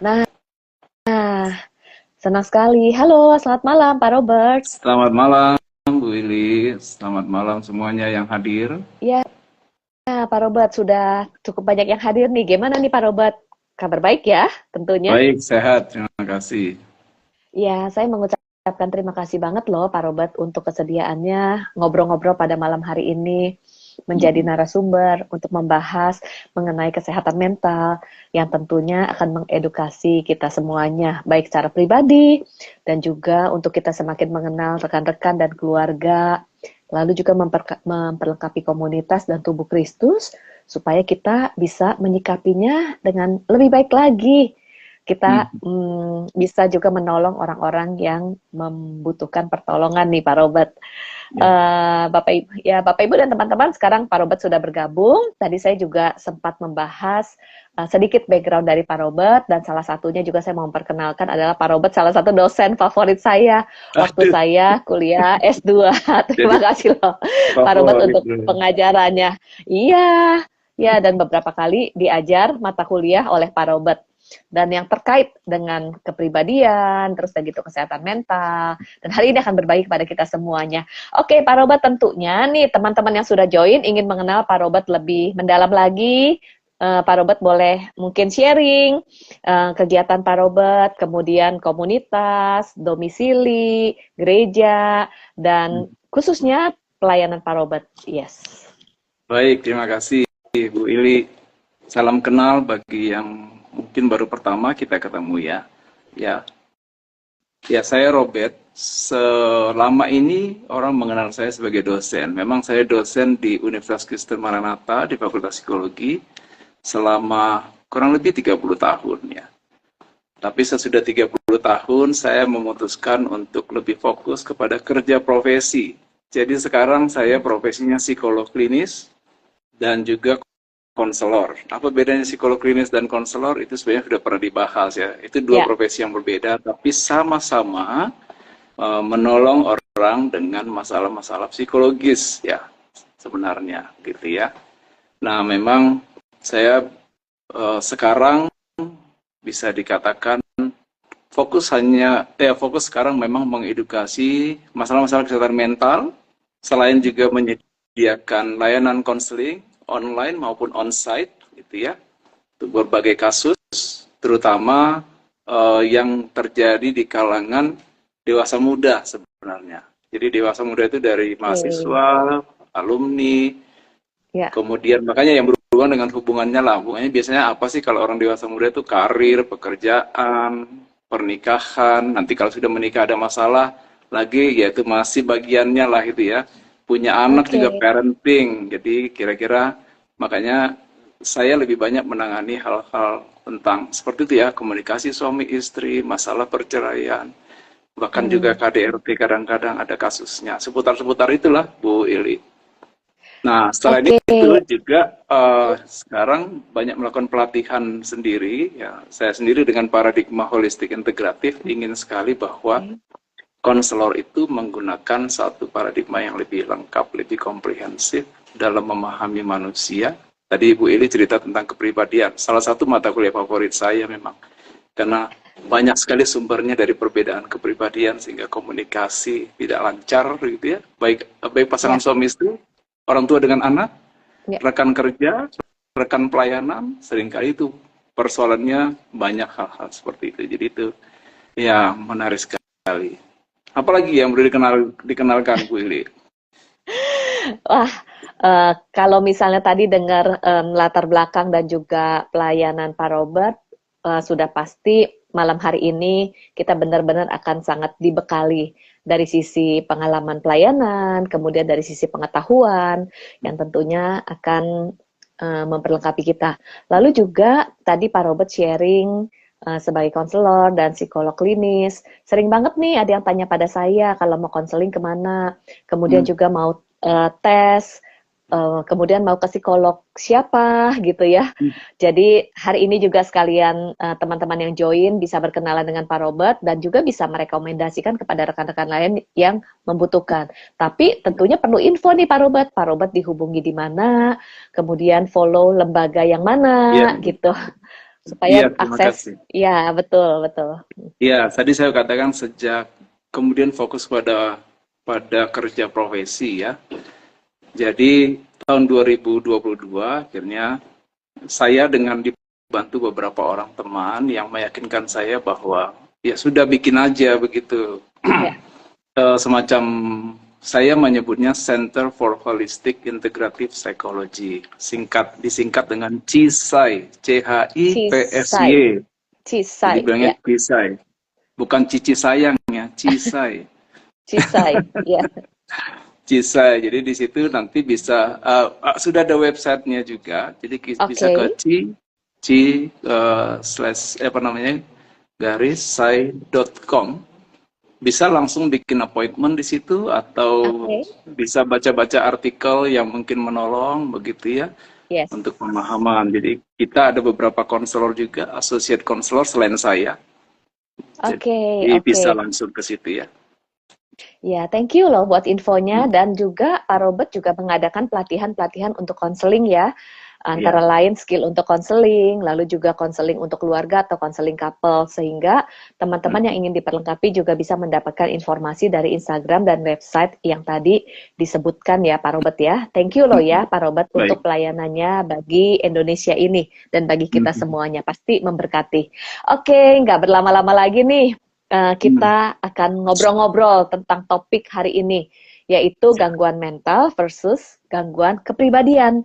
Nah, senang sekali. Halo, selamat malam Pak Robert. Selamat malam, Bu Willy. Selamat malam semuanya yang hadir. Ya, Pak Robert sudah cukup banyak yang hadir nih. Gimana nih Pak Robert? Kabar baik ya, tentunya. Baik, sehat. Terima kasih. Ya, saya mengucapkan terima kasih banget loh Pak Robert untuk kesediaannya ngobrol-ngobrol pada malam hari ini menjadi Mm, narasumber untuk membahas mengenai kesehatan mental yang tentunya akan mengedukasi kita semuanya, baik secara pribadi dan juga untuk kita semakin mengenal rekan-rekan dan keluarga, lalu juga memperlengkapi komunitas dan tubuh Kristus supaya kita bisa menyikapinya dengan lebih baik lagi. Kita mm. bisa juga menolong orang-orang yang membutuhkan pertolongan nih Pak Robert. Ya, Bapak Ibu dan teman-teman, sekarang Pak Robert sudah bergabung. Tadi saya juga sempat membahas sedikit background dari Pak Robert, dan salah satunya juga saya mau memperkenalkan adalah Pak Robert, salah satu dosen favorit saya waktu aduh, saya kuliah S2. jadi Terima kasih loh Pak Robert favorit untuk dulu. pengajarannya. Iya, ya, dan beberapa kali diajar mata kuliah oleh Pak Robert. Dan yang terkait dengan kepribadian, terus begitu kesehatan mental, dan hari ini akan berbagi kepada kita semuanya. Oke, Pak Robert, tentunya nih teman-teman yang sudah join ingin mengenal Pak Robert lebih mendalam lagi. Pak Robert boleh mungkin sharing kegiatan Pak Robert, kemudian komunitas, domisili, gereja, dan khususnya pelayanan Pak Robert. Yes. Baik, terima kasih Bu Willy. Salam kenal bagi yang mungkin baru pertama kita ketemu ya. Ya, ya saya Robert. Selama ini orang mengenal saya sebagai dosen. Memang saya dosen di Universitas Kristen Maranatha di Fakultas Psikologi selama kurang lebih 30 tahun ya. Tapi sesudah 30 tahun saya memutuskan untuk lebih fokus kepada kerja profesi. Jadi sekarang saya profesinya psikolog klinis dan juga konselor. Apa bedanya psikolog klinis dan konselor? Itu sebenarnya sudah pernah dibahas ya. Itu dua Ya. profesi yang berbeda, tapi sama-sama menolong orang dengan masalah-masalah psikologis ya sebenarnya gitu ya. Nah memang saya sekarang bisa dikatakan fokus sekarang memang mengedukasi masalah-masalah kesehatan mental, selain juga menyediakan layanan konseling online maupun onsite gitu ya untuk berbagai kasus, terutama yang terjadi di kalangan dewasa muda sebenarnya. Jadi dewasa muda itu dari Oke. mahasiswa, alumni, Ya. kemudian makanya yang berhubungan dengan hubungannya lah. Hubungannya biasanya apa sih kalau orang dewasa muda itu karir, pekerjaan, pernikahan. Nanti kalau sudah menikah ada masalah lagi, yaitu masih bagiannya lah itu ya. Punya anak juga Oke. parenting. Jadi kira-kira makanya saya lebih banyak menangani hal-hal tentang seperti itu ya, komunikasi suami istri, masalah perceraian, bahkan juga Hmm. KDRT kadang-kadang ada kasusnya. Seputar-seputar itulah Bu Ili. Nah, setelah Oke. itu juga sekarang banyak melakukan pelatihan sendiri. Ya, saya sendiri dengan paradigma holistik integratif ingin sekali bahwa Oke. konselor itu menggunakan satu paradigma yang lebih lengkap, lebih komprehensif dalam memahami manusia. Tadi Ibu Eli cerita tentang kepribadian. Salah satu mata kuliah favorit saya memang. Karena banyak sekali sumbernya dari perbedaan kepribadian sehingga komunikasi tidak lancar gitu ya. Baik pasangan Ya. suami istri, orang tua dengan anak, Ya. rekan kerja, rekan pelayanan, seringkali itu persoalannya banyak hal-hal seperti itu. Jadi itu ya menarik sekali. Apalagi yang perlu dikenalkan Bu Ili? Wah, kalau misalnya tadi dengar latar belakang dan juga pelayanan Pak Robert, sudah pasti malam hari ini kita benar-benar akan sangat dibekali dari sisi pengalaman pelayanan, kemudian dari sisi pengetahuan yang tentunya akan memperlengkapi kita. Lalu juga tadi Pak Robert sharing sebagai konselor dan psikolog klinis. Sering banget nih ada yang tanya pada saya kalau mau konseling kemana, kemudian Hmm. juga mau tes, kemudian mau ke psikolog siapa gitu ya. Jadi hari ini juga sekalian teman-teman yang join bisa berkenalan dengan Pak Robert dan juga bisa merekomendasikan kepada rekan-rekan lain yang membutuhkan. Tapi tentunya perlu info nih Pak Robert. Pak Robert dihubungi di mana, kemudian follow lembaga yang Ya, mana gitu. supaya Iya, terima akses. kasih. Ya, betul, betul. Ya, tadi saya katakan sejak kemudian fokus pada kerja profesi ya. Jadi tahun 2022 akhirnya saya dengan dibantu beberapa orang teman yang meyakinkan saya bahwa ya sudah bikin aja begitu. Ya. Semacam saya menyebutnya Center for Holistic Integrative Psychology, disingkat dengan CIPSY, Cisai, CHIPSY. Jadi cisai, bilangnya ya, CIPSY, bukan cici sayang ya, CIPSY. cisai, ya. CIPSY. Jadi di situ nanti bisa sudah ada websitenya juga. Jadi bisa ke Oke, slash apa namanya garis sai.com. Bisa langsung bikin appointment di situ atau oke, bisa baca-baca artikel yang mungkin menolong begitu ya yes. untuk pemahaman. Jadi kita ada beberapa konselor juga, associate konselor selain saya. Oke, Jadi oke. bisa langsung ke situ ya. Ya, thank you loh buat infonya Hmm, dan juga Pak Robert juga mengadakan pelatihan-pelatihan untuk konseling ya. Antara ya. lain skill untuk konseling, lalu juga konseling untuk keluarga atau konseling couple sehingga teman-teman yang Hmm, ingin diperlengkapi juga bisa mendapatkan informasi dari Instagram dan website yang tadi disebutkan ya Pak Robert ya. Thank you loh hmm, ya Pak Robert baik. untuk pelayanannya bagi Indonesia ini dan bagi kita Hmm, semuanya pasti memberkati. Oke, nggak berlama-lama lagi nih. hmm, Kita akan ngobrol-ngobrol tentang topik hari ini, yaitu ya. gangguan mental versus gangguan kepribadian.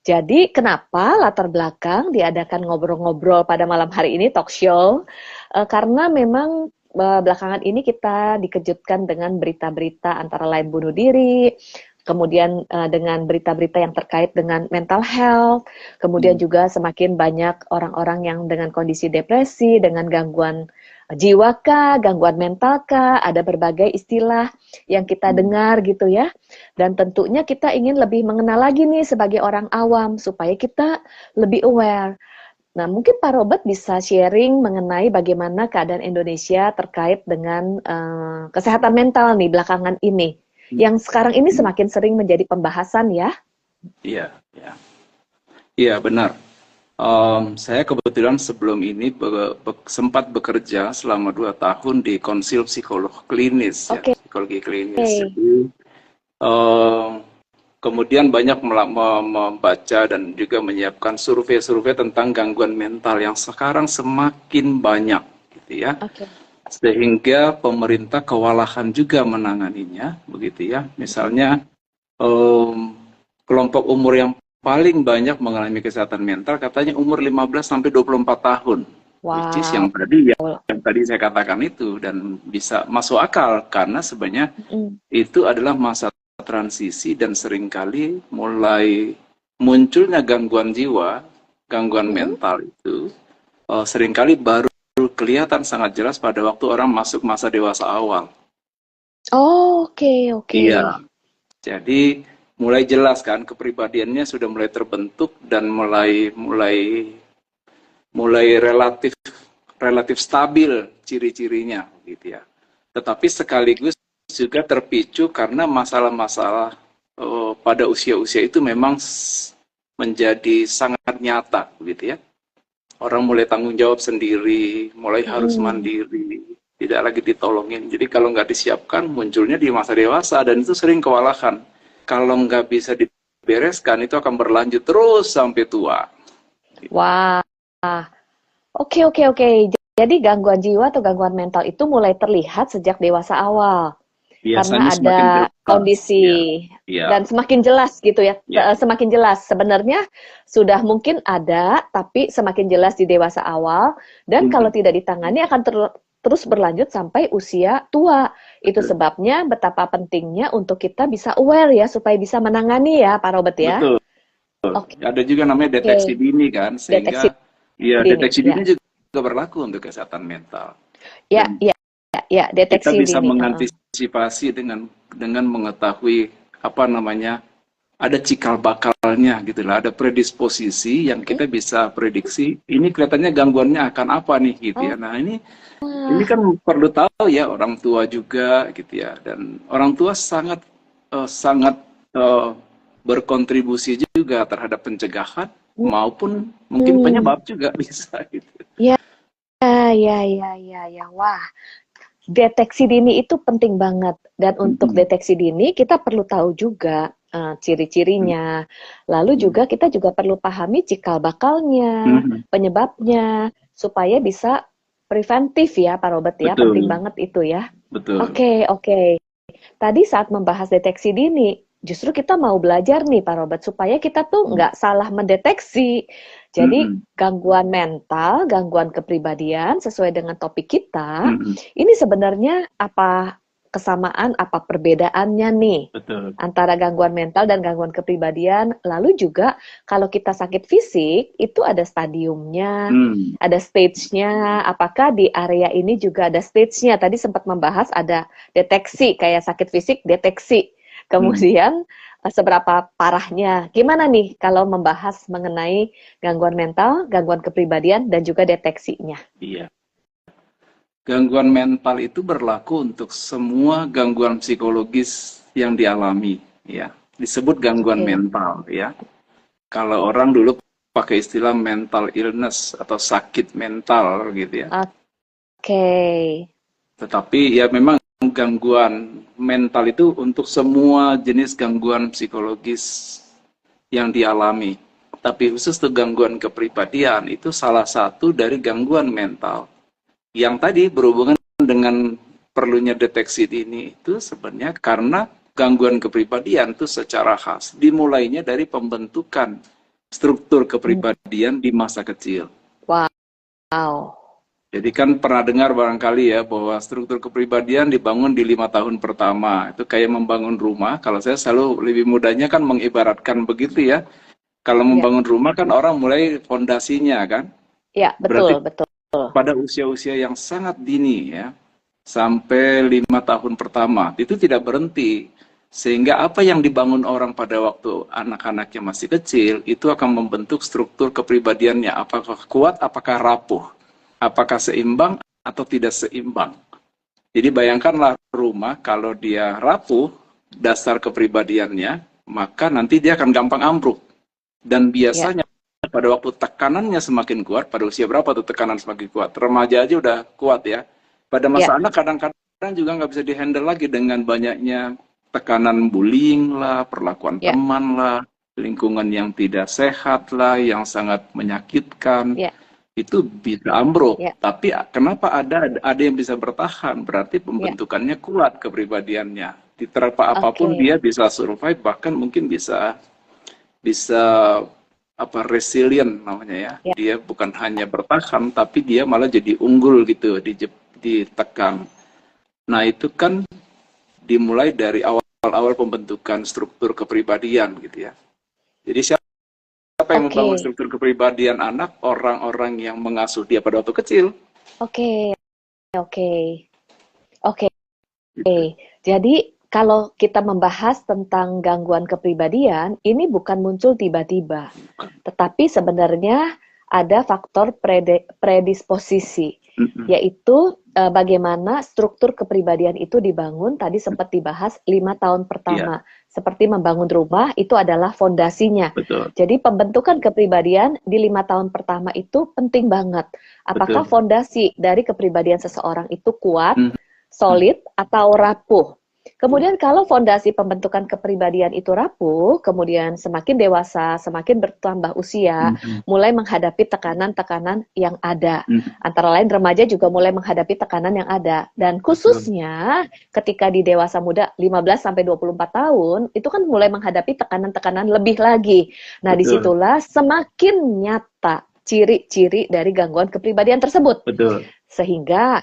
Jadi, kenapa latar belakang diadakan ngobrol-ngobrol pada malam hari ini, talk show? Karena memang belakangan ini kita dikejutkan dengan berita-berita antara lain bunuh diri, kemudian dengan berita-berita yang terkait dengan mental health, kemudian Hmm, juga semakin banyak orang-orang yang dengan kondisi depresi, dengan gangguan jiwa kah, gangguan mental kah, ada berbagai istilah yang kita hmm. dengar gitu ya. Dan tentunya kita ingin lebih mengenal lagi nih sebagai orang awam supaya kita lebih aware. Nah, mungkin Pak Robert bisa sharing mengenai bagaimana keadaan Indonesia terkait dengan kesehatan mental nih belakangan ini. Yang sekarang ini Hmm. semakin sering menjadi pembahasan ya. Iya, ya. Iya, benar. Saya kebetulan sebelum ini sempat bekerja selama 2 tahun di konsil psikolog klinis ya, Oke. psikologi klinis. Jadi em, kemudian banyak membaca dan juga menyiapkan survei-survei tentang gangguan mental yang sekarang semakin banyak, gitu ya. Oke. Sehingga pemerintah kewalahan juga menanganinya, begitu ya. Misalnya em, kelompok umur yang paling banyak mengalami kesehatan mental katanya umur 15 sampai 24 tahun. Which is Wow. yang tadi saya katakan itu dan bisa masuk akal karena sebenarnya Mm. itu adalah masa transisi dan seringkali mulai munculnya gangguan jiwa, gangguan Mm-mm. mental itu seringkali baru kelihatan sangat jelas pada waktu orang masuk masa dewasa awal. Oh, oke, oke. Iya, jadi mulai jelas kan kepribadiannya sudah mulai terbentuk dan mulai mulai mulai relatif relatif stabil ciri-cirinya gitu ya. Tetapi sekaligus juga terpicu karena masalah-masalah pada usia-usia itu memang menjadi sangat nyata gitu ya. Orang mulai tanggung jawab sendiri, mulai harus Mm. mandiri, tidak lagi ditolongin. Jadi kalau nggak disiapkan, munculnya di masa dewasa dan itu sering kewalahan. Kalau nggak bisa dibereskan, itu akan berlanjut terus sampai tua. Wah. Oke, oke, oke. Jadi gangguan jiwa atau gangguan mental itu mulai terlihat sejak dewasa awal. Biasanya Karena ada semakin jelas, kondisi ya, ya, dan semakin jelas gitu ya. ya. Semakin jelas. Sebenarnya sudah mungkin ada, tapi semakin jelas di dewasa awal. Dan kalau Mhm. tidak ditangani akan terus berlanjut sampai usia tua. Itu Betul, sebabnya betapa pentingnya untuk kita bisa aware ya, supaya bisa menangani ya, Pak Robert ya. betul. Oke, Ada juga namanya deteksi dini kan, deteksi sehingga ya dini. deteksi Ya, dini juga berlaku untuk kesehatan mental. ya, Dan ya, ya, kita deteksi bisa dini. mengantisipasi dengan mengetahui apa namanya ada cikal bakalnya gitu lah, ada predisposisi yang kita bisa prediksi ini kelihatannya gangguannya akan apa nih gitu ya. Oh, Nah ini kan perlu tahu ya orang tua juga gitu ya dan orang tua sangat sangat berkontribusi juga terhadap pencegahan maupun mungkin Hmm. penyebab juga bisa gitu. Ya, ya. Wah, deteksi dini itu penting banget. Dan untuk Mm-mm. deteksi dini kita perlu tahu juga ciri-cirinya. Lalu juga kita juga perlu pahami cikal bakalnya, Mm-mm. penyebabnya, supaya bisa preventif ya, Pak Robert ya. Penting Betul, banget itu ya. betul. Oke. Tadi saat membahas deteksi dini, justru kita mau belajar nih Pak Robert, supaya kita tuh nggak salah mendeteksi. Jadi Mm-mm. gangguan mental, gangguan kepribadian sesuai dengan topik kita, Mm-mm. ini sebenarnya apa kesamaan, apa perbedaannya nih Betul. antara gangguan mental dan gangguan kepribadian. Lalu juga kalau kita sakit fisik, itu ada stadiumnya, Mm. ada stage-nya. Apakah di area ini juga ada stage-nya? Tadi sempat membahas ada deteksi, kayak sakit fisik, deteksi. Mm. Kemudian seberapa parahnya. Gimana nih kalau membahas mengenai gangguan mental, gangguan kepribadian, dan juga deteksinya? Iya. Gangguan mental itu berlaku untuk semua gangguan psikologis yang dialami, ya. Disebut gangguan Oke. mental, ya. Kalau orang dulu pakai istilah mental illness atau sakit mental gitu ya. Oke. Tetapi ya memang gangguan mental itu untuk semua jenis gangguan psikologis yang dialami. Tapi khusus untuk gangguan kepribadian itu salah satu dari gangguan mental. Yang tadi berhubungan dengan perlunya deteksi dini itu sebenarnya karena gangguan kepribadian itu secara khas dimulainya dari pembentukan struktur kepribadian di masa kecil. Wow. Jadi kan pernah dengar barangkali ya bahwa struktur kepribadian dibangun di 5 tahun pertama. Itu kayak membangun rumah. Kalau saya selalu lebih mudahnya kan mengibaratkan begitu ya. Kalau Ya, membangun rumah kan orang mulai fondasinya kan. ya, Berarti betul. pada usia-usia yang sangat dini ya, sampai 5 tahun pertama, itu tidak berhenti. Sehingga apa yang dibangun orang pada waktu anak-anaknya masih kecil, itu akan membentuk struktur kepribadiannya. Apakah kuat, apakah rapuh, apakah seimbang, atau tidak seimbang. Jadi bayangkanlah rumah, kalau dia rapuh, dasar kepribadiannya, maka nanti dia akan gampang ambruk. Dan Ya, biasanya pada waktu tekanannya semakin kuat, pada usia berapa tuh tekanan semakin kuat? Remaja aja udah kuat ya. Pada ya, masa anak kadang-kadang juga nggak bisa dihandle lagi dengan banyaknya tekanan bullying lah, perlakuan ya, teman lah, lingkungan yang tidak sehat lah, yang sangat menyakitkan, ya, itu bisa ambruk. ya, Tapi kenapa ada yang bisa bertahan? Berarti ya. pembentukannya kuat kepribadiannya. Diterpa apapun Oke. dia bisa survive, bahkan mungkin bisa bisa apa resilient namanya ya. Ya, Dia bukan hanya bertahan tapi dia malah jadi unggul gitu ditekan. Nah, itu kan dimulai dari awal-awal pembentukan struktur kepribadian gitu ya. Jadi siapa yang membangun oke. struktur kepribadian anak? Orang-orang yang mengasuh dia pada waktu kecil. Oke, oke. Oke. Gitu. Jadi kalau kita membahas tentang gangguan kepribadian, ini bukan muncul tiba-tiba, tetapi sebenarnya ada faktor predisposisi, Mm-mm. yaitu bagaimana struktur kepribadian itu dibangun. Tadi sempat dibahas 5 tahun Iya, pertama, seperti membangun rumah itu adalah fondasinya. betul, Jadi pembentukan kepribadian di 5 tahun pertama itu penting banget. Apakah betul. fondasi dari kepribadian seseorang itu kuat, Mm-mm. solid, atau rapuh? Kemudian kalau fondasi pembentukan kepribadian itu rapuh, kemudian semakin dewasa, semakin bertambah usia, Mm-mm. mulai menghadapi tekanan-tekanan yang ada. Mm-mm. Antara lain remaja juga mulai menghadapi tekanan yang ada. Dan Betul, khususnya ketika di dewasa muda 15 sampai 24 tahun, itu kan mulai menghadapi tekanan-tekanan lebih lagi. Nah, betul, disitulah semakin nyata ciri-ciri dari gangguan kepribadian tersebut. betul. Sehingga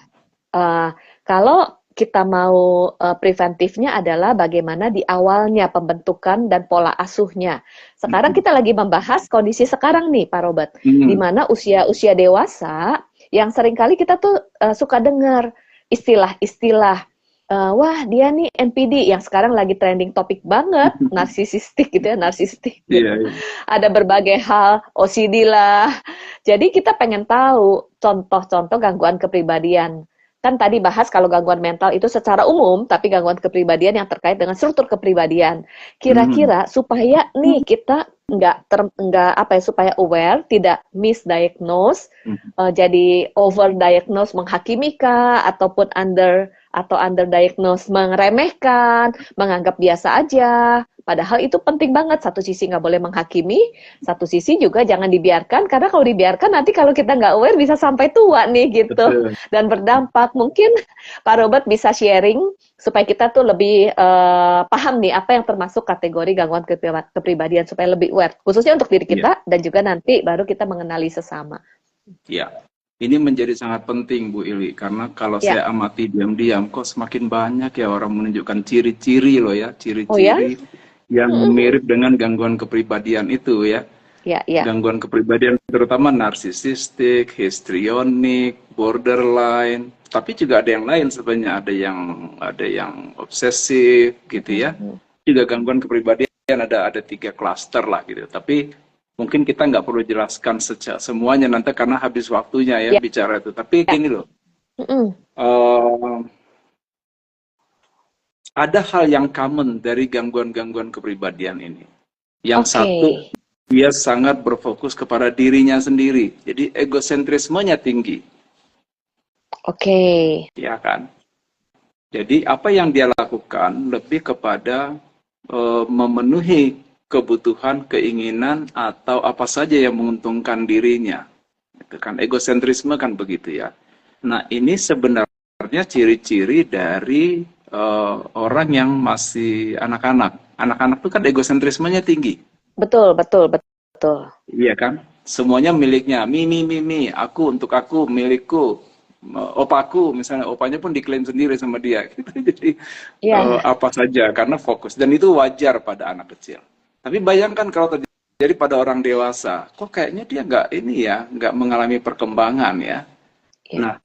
kalau kita mau preventifnya adalah bagaimana di awalnya pembentukan dan pola asuhnya. Sekarang Mm-mm. kita lagi membahas kondisi sekarang nih, Pak Robert, di Mm. mana usia-usia dewasa yang seringkali kita tuh suka dengar istilah-istilah, wah dia nih NPD yang sekarang lagi trending topik banget, narsisistik gitu ya, narsistik. Iya, iya. Ada berbagai hal, OCD lah. Jadi kita pengen tahu contoh-contoh gangguan kepribadian kan tadi bahas kalau gangguan mental itu secara umum, tapi gangguan kepribadian yang terkait dengan struktur kepribadian. Kira-kira supaya nih kita nggak apa ya, supaya aware, tidak misdiagnose, jadi overdiagnose menghakimi kah, ataupun underdiagnose meremehkan, menganggap biasa aja. Padahal itu penting banget. Satu sisi nggak boleh menghakimi, satu sisi juga jangan dibiarkan, karena kalau dibiarkan nanti kalau kita nggak aware bisa sampai tua nih gitu. Betul. Dan berdampak. Mungkin Pak Robert bisa sharing supaya kita tuh lebih paham nih apa yang termasuk kategori gangguan kepribadian supaya lebih aware, khususnya untuk diri kita dan juga nanti baru kita mengenali sesama. Ya, ini menjadi sangat penting Bu Ili, karena kalau saya amati diam-diam kok semakin banyak ya orang menunjukkan ciri-ciri loh ya, ciri-ciri yang mirip dengan gangguan kepribadian itu ya. Gangguan kepribadian terutama narsisistik, histrionik, borderline, tapi juga ada yang lain sebenarnya, ada yang obsesif gitu ya. Juga gangguan kepribadian ada 3 klaster lah gitu. Tapi mungkin kita nggak perlu jelaskan semuanya nanti karena habis waktunya ya bicara itu. Tapi gini loh, ada hal yang common dari gangguan-gangguan kepribadian ini. Yang satu, dia sangat berfokus kepada dirinya sendiri. Jadi egosentrismenya tinggi. Ya kan? Jadi apa yang dia lakukan lebih kepada memenuhi kebutuhan, keinginan, atau apa saja yang menguntungkan dirinya. Itu kan egosentrisme kan begitu ya. Nah ini sebenarnya ciri-ciri dari orang yang masih anak-anak. Anak-anak itu kan egosentrismenya tinggi. Betul. Iya kan? Semuanya miliknya. Mi, aku, untuk aku, milikku. Opaku, misalnya opanya pun diklaim sendiri sama dia. Jadi apa saja, karena fokus. Dan itu wajar pada anak kecil. Tapi bayangkan kalau terjadi pada orang dewasa, kok kayaknya dia nggak mengalami perkembangan ya. Nah,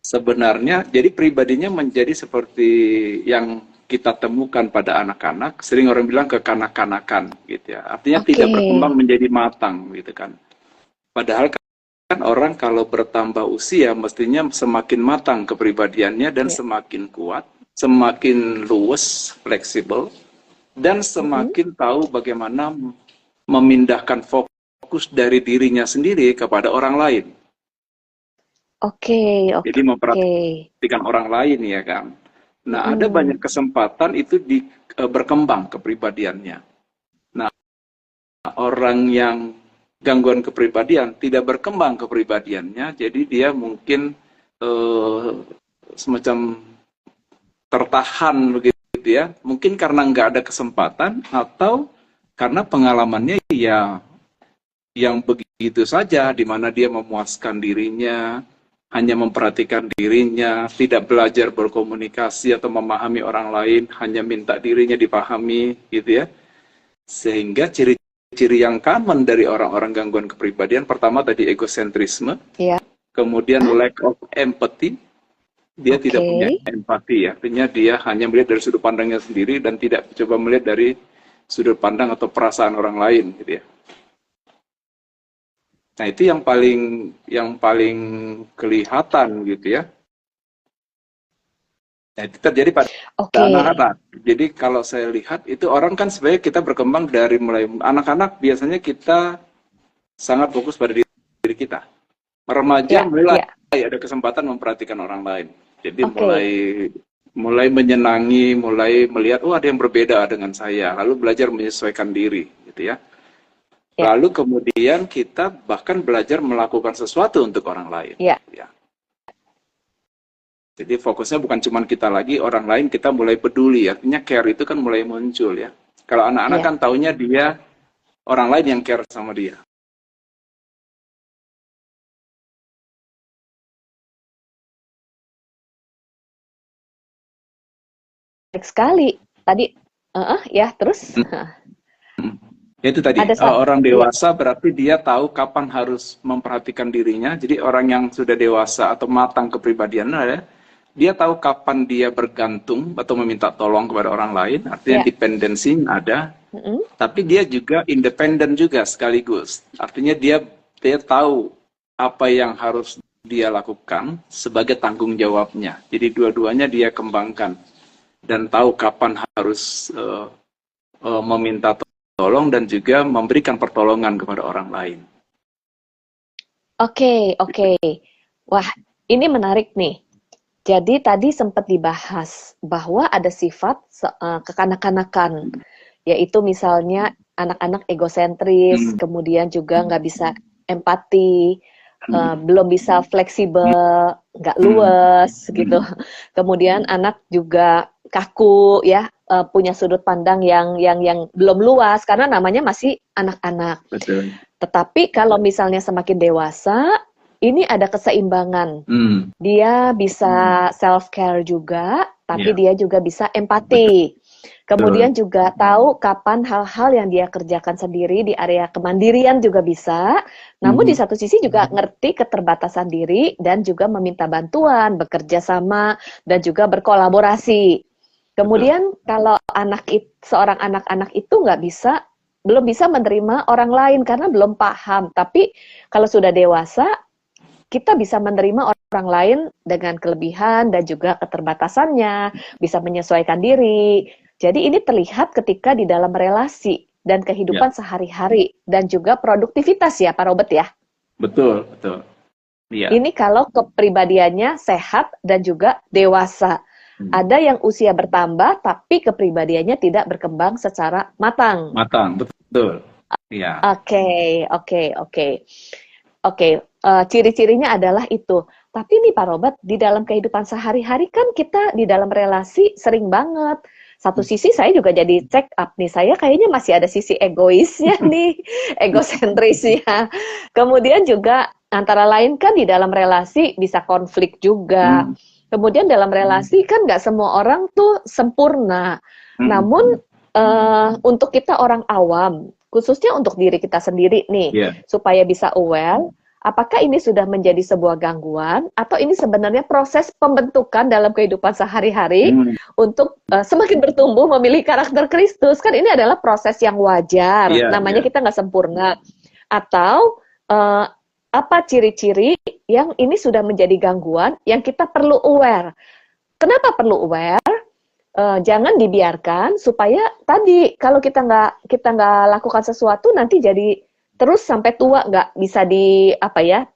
sebenarnya jadi pribadinya menjadi seperti yang kita temukan pada anak-anak, sering orang bilang kekanak-kanakan gitu ya. Artinya tidak berkembang menjadi matang gitu kan. Padahal kan orang kalau bertambah usia mestinya semakin matang kepribadiannya dan semakin kuat, semakin luwes, fleksibel, dan semakin tahu bagaimana memindahkan fokus dari dirinya sendiri kepada orang lain. Jadi memperhatikan orang lain ya kan. Nah, ada banyak kesempatan itu berkembang kepribadiannya. Nah, orang yang gangguan kepribadian tidak berkembang kepribadiannya, jadi dia mungkin semacam tertahan begitu ya. Mungkin karena nggak ada kesempatan atau karena pengalamannya ya yang begitu saja, di mana dia memuaskan dirinya, hanya memperhatikan dirinya, tidak belajar berkomunikasi atau memahami orang lain, hanya minta dirinya dipahami, gitu ya. Sehingga ciri-ciri yang common dari orang-orang gangguan kepribadian, pertama tadi egosentrisme, kemudian lack of empathy, dia tidak punya empati ya, artinya dia hanya melihat dari sudut pandangnya sendiri dan tidak coba melihat dari sudut pandang atau perasaan orang lain, gitu ya. Nah itu yang paling kelihatan gitu ya. Nah, itu terjadi pada anak-anak. Jadi kalau saya lihat itu orang kan sebenarnya kita berkembang dari mulai anak-anak, biasanya kita sangat fokus pada diri kita. Remaja mulai ada kesempatan memperhatikan orang lain. Jadi mulai menyenangi, mulai melihat ada yang berbeda dengan saya, lalu belajar menyesuaikan diri gitu ya. Lalu kemudian kita bahkan belajar melakukan sesuatu untuk orang lain. Ya. Jadi fokusnya bukan cuma kita lagi, orang lain kita mulai peduli. Artinya care itu kan mulai muncul ya. Kalau anak-anak kan taunya dia, orang lain yang care sama dia. Baik sekali. Tadi, terus? Itu tadi orang dewasa berarti dia tahu kapan harus memperhatikan dirinya. Jadi orang yang sudah dewasa atau matang kepribadiannya, dia tahu kapan dia bergantung atau meminta tolong kepada orang lain. Artinya dependensi ada, tapi dia juga independen juga sekaligus. Artinya dia tahu apa yang harus dia lakukan sebagai tanggung jawabnya. Jadi dua-duanya dia kembangkan dan tahu kapan harus meminta tolong dan juga memberikan pertolongan kepada orang lain. Oke, oke. Wah, ini menarik nih. Jadi tadi sempat dibahas bahwa ada sifat kekanak-kanakan, yaitu misalnya anak-anak egosentris, kemudian juga nggak bisa empati, belum bisa fleksibel, nggak luwes gitu. Kemudian anak juga kaku ya, punya sudut pandang yang belum luas karena namanya masih anak-anak. Betul. Tetapi kalau misalnya semakin dewasa, ini ada keseimbangan. Dia bisa self-care juga, tapi dia juga bisa empati. Kemudian juga tahu kapan hal-hal yang dia kerjakan sendiri di area kemandirian juga bisa. Namun di satu sisi juga ngerti keterbatasan diri dan juga meminta bantuan, bekerja sama, dan juga berkolaborasi. Kemudian kalau seorang anak-anak itu belum bisa menerima orang lain karena belum paham. Tapi kalau sudah dewasa, kita bisa menerima orang lain dengan kelebihan dan juga keterbatasannya, bisa menyesuaikan diri. Jadi ini terlihat ketika di dalam relasi dan kehidupan sehari-hari dan juga produktivitas ya, Pak Robert ya. Betul, betul. Ya. Ini kalau kepribadiannya sehat dan juga dewasa. Ada yang usia bertambah tapi kepribadiannya tidak berkembang secara matang. Matang, betul. Iya. Oke, ciri-cirinya adalah itu. Tapi nih Pak Robert, di dalam kehidupan sehari-hari kan kita di dalam relasi sering banget. Satu sisi saya juga jadi check up nih, saya kayaknya masih ada sisi egoisnya nih, egosentrisnya. Kemudian juga antara lain kan di dalam relasi bisa konflik juga. Kemudian dalam relasi kan nggak semua orang tuh sempurna. Namun untuk kita orang awam, khususnya untuk diri kita sendiri nih, supaya bisa aware, apakah ini sudah menjadi sebuah gangguan atau ini sebenarnya proses pembentukan dalam kehidupan sehari-hari untuk semakin bertumbuh memilih karakter Kristus? Kan ini adalah proses yang wajar, namanya kita nggak sempurna. Atau apa ciri-ciri yang ini sudah menjadi gangguan yang kita perlu aware? Kenapa perlu aware? Jangan dibiarkan supaya tadi kalau kita nggak lakukan sesuatu nanti jadi terus sampai tua nggak bisa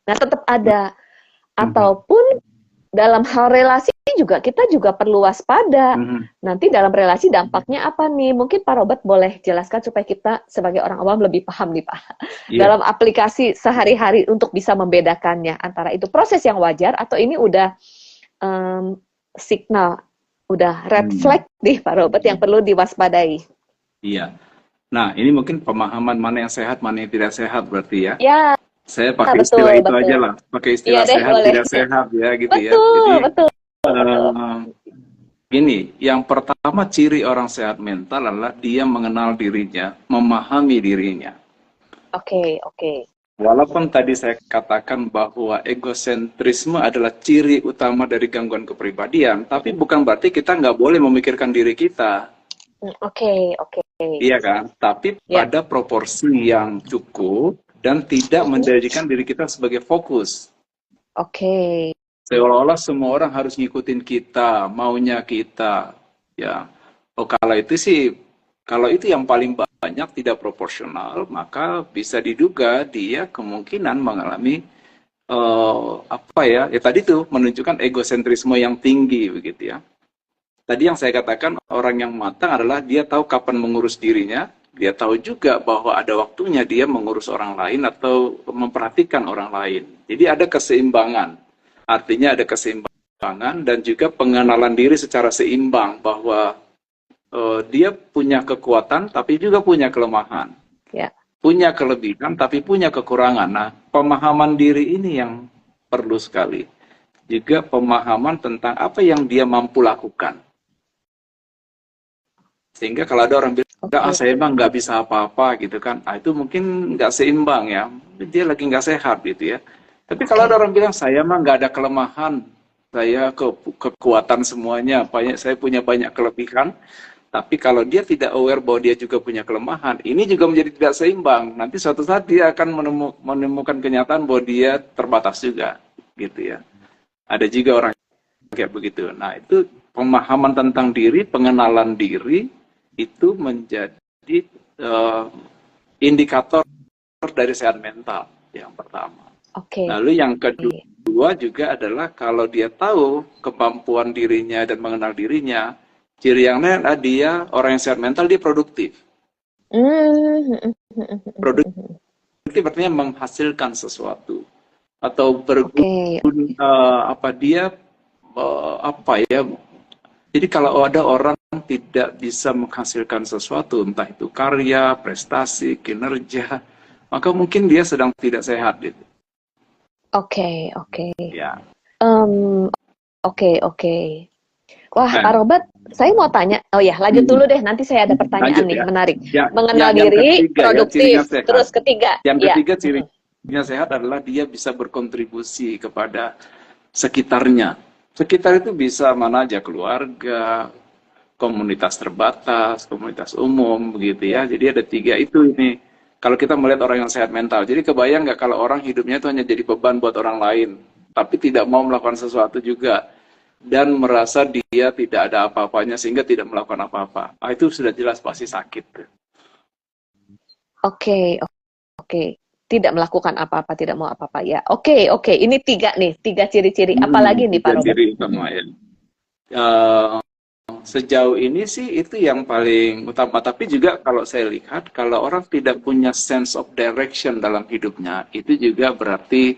tetap ada. Ataupun dalam hal relasi kita juga perlu waspada. Nanti dalam relasi dampaknya apa nih? Mungkin Pak Robert boleh jelaskan supaya kita sebagai orang awam lebih paham nih Pak. Dalam aplikasi sehari-hari untuk bisa membedakannya antara itu proses yang wajar atau ini udah signal, udah red flag nih Pak Robert yang perlu diwaspadai. Iya. Nah, ini mungkin pemahaman mana yang sehat, mana yang tidak sehat berarti ya. Ya. Saya pakai istilah itu aja lah. Pakai istilah sehat, tidak sehat ya gitu ya. Jadi, gini, yang pertama ciri orang sehat mental adalah dia mengenal dirinya, memahami dirinya. Oke. Walaupun tadi saya katakan bahwa egosentrisme adalah ciri utama dari gangguan kepribadian, tapi bukan berarti kita nggak boleh memikirkan diri kita. Oke. Iya kan? Tapi pada proporsi yang cukup dan tidak menjadikan diri kita sebagai fokus. Oke. Seolah-olah semua orang harus ngikutin kita, maunya kita. Ya. Kalau itu yang paling banyak tidak proporsional, maka bisa diduga dia kemungkinan mengalami tadi tuh menunjukkan egosentrisme yang tinggi begitu ya. Tadi yang saya katakan orang yang matang adalah dia tahu kapan mengurus dirinya, dia tahu juga bahwa ada waktunya dia mengurus orang lain atau memperhatikan orang lain. Jadi ada keseimbangan. Artinya ada keseimbangan dan juga pengenalan diri secara seimbang bahwa dia punya kekuatan tapi juga punya kelemahan. Punya kelebihan tapi punya kekurangan. Nah, pemahaman diri ini yang perlu sekali. Juga pemahaman tentang apa yang dia mampu lakukan. Sehingga kalau ada orang bilang, saya emang nggak bisa apa-apa gitu kan, itu mungkin nggak seimbang ya, dia lagi nggak sehat gitu ya. Tapi kalau ada orang bilang, saya emang nggak ada kelemahan, saya kekuatan semuanya, saya punya banyak kelebihan, tapi kalau dia tidak aware bahwa dia juga punya kelemahan, ini juga menjadi tidak seimbang. Nanti suatu saat dia akan menemukan kenyataan bahwa dia terbatas juga. gitu ya. Ada juga orang kayak begitu. Nah, itu pemahaman tentang diri, pengenalan diri itu menjadi indikator dari sehat mental yang pertama. Oke. Lalu yang kedua juga adalah kalau dia tahu kemampuan dirinya dan mengenal dirinya, ciri yang lain adalah dia orang yang sehat mental, dia produktif. Produktif artinya menghasilkan sesuatu atau berguna, Jadi kalau ada orang tidak bisa menghasilkan sesuatu, entah itu karya, prestasi, kinerja, maka mungkin dia sedang tidak sehat gitu. Oke. Ya. Oke. Wah, Pak Robert, saya mau tanya. Oh ya, lanjut dulu deh. Nanti saya ada pertanyaan nih, menarik. Mengenal diri, produktif. Terus ketiga. Yang ketiga cirinya sehat adalah dia bisa berkontribusi kepada sekitarnya. Sekitar itu bisa mana aja, keluarga, komunitas terbatas, komunitas umum, begitu ya. Jadi ada 3 itu ini. Kalau kita melihat orang yang sehat mental, jadi kebayang nggak kalau orang hidupnya itu hanya jadi beban buat orang lain, tapi tidak mau melakukan sesuatu juga, dan merasa dia tidak ada apa-apanya sehingga tidak melakukan apa-apa. Nah, itu sudah jelas pasti sakit. Oke. Tidak melakukan apa-apa, tidak mau apa-apa ya. Oke. Ini 3 nih, 3 ciri-ciri. Apalagi nih Pak Robert? Ciri utama ya. Sejauh ini sih itu yang paling utama. Tapi juga kalau saya lihat, kalau orang tidak punya sense of direction dalam hidupnya, itu juga berarti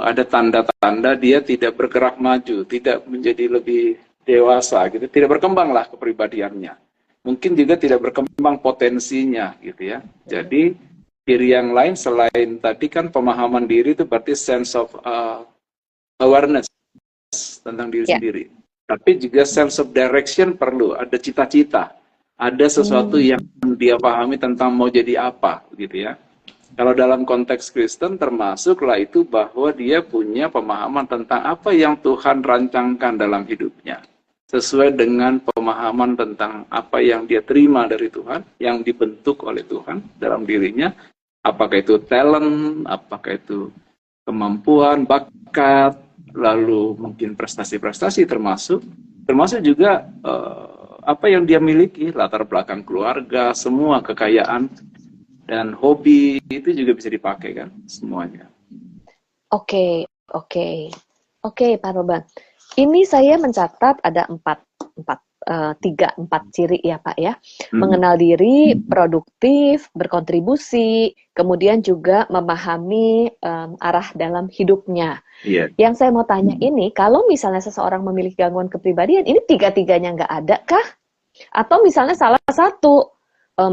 ada tanda-tanda dia tidak bergerak maju, tidak menjadi lebih dewasa, gitu, tidak berkembanglah kepribadiannya. Mungkin juga tidak berkembang potensinya, gitu ya. Jadi ciri yang lain selain tadi kan pemahaman diri itu berarti sense of awareness tentang diri sendiri. Tapi juga sense of direction perlu, ada cita-cita, ada sesuatu yang dia pahami tentang mau jadi apa, gitu ya. Kalau dalam konteks Kristen termasuklah itu bahwa dia punya pemahaman tentang apa yang Tuhan rancangkan dalam hidupnya. Sesuai dengan pemahaman tentang apa yang dia terima dari Tuhan, yang dibentuk oleh Tuhan dalam dirinya. Apakah itu talent, apakah itu kemampuan, bakat, lalu mungkin prestasi-prestasi termasuk juga apa yang dia miliki, latar belakang keluarga, semua kekayaan, dan hobi itu juga bisa dipakai kan semuanya. Oke, Pak Robert. Ini saya mencatat ada 4 ciri ya Pak ya. Mengenal diri, produktif, berkontribusi, kemudian juga memahami arah dalam hidupnya. Yang saya mau tanya ini, kalau misalnya seseorang memiliki gangguan kepribadian, ini 3-tiganya nggak ada kah? Atau misalnya salah satu,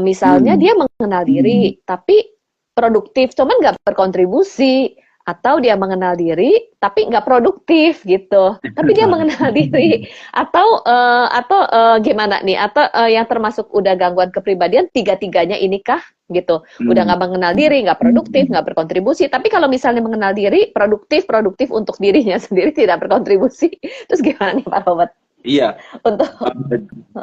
misalnya dia mengenal diri, tapi produktif, cuman nggak berkontribusi. Atau dia mengenal diri tapi nggak produktif gitu, tapi dia mengenal diri, atau gimana nih, atau yang termasuk udah gangguan kepribadian 3-tiganya ini kah gitu, udah nggak mengenal diri, nggak produktif, nggak berkontribusi, tapi kalau misalnya mengenal diri produktif untuk dirinya sendiri, tidak berkontribusi, terus gimana nih Pak Robert? Iya,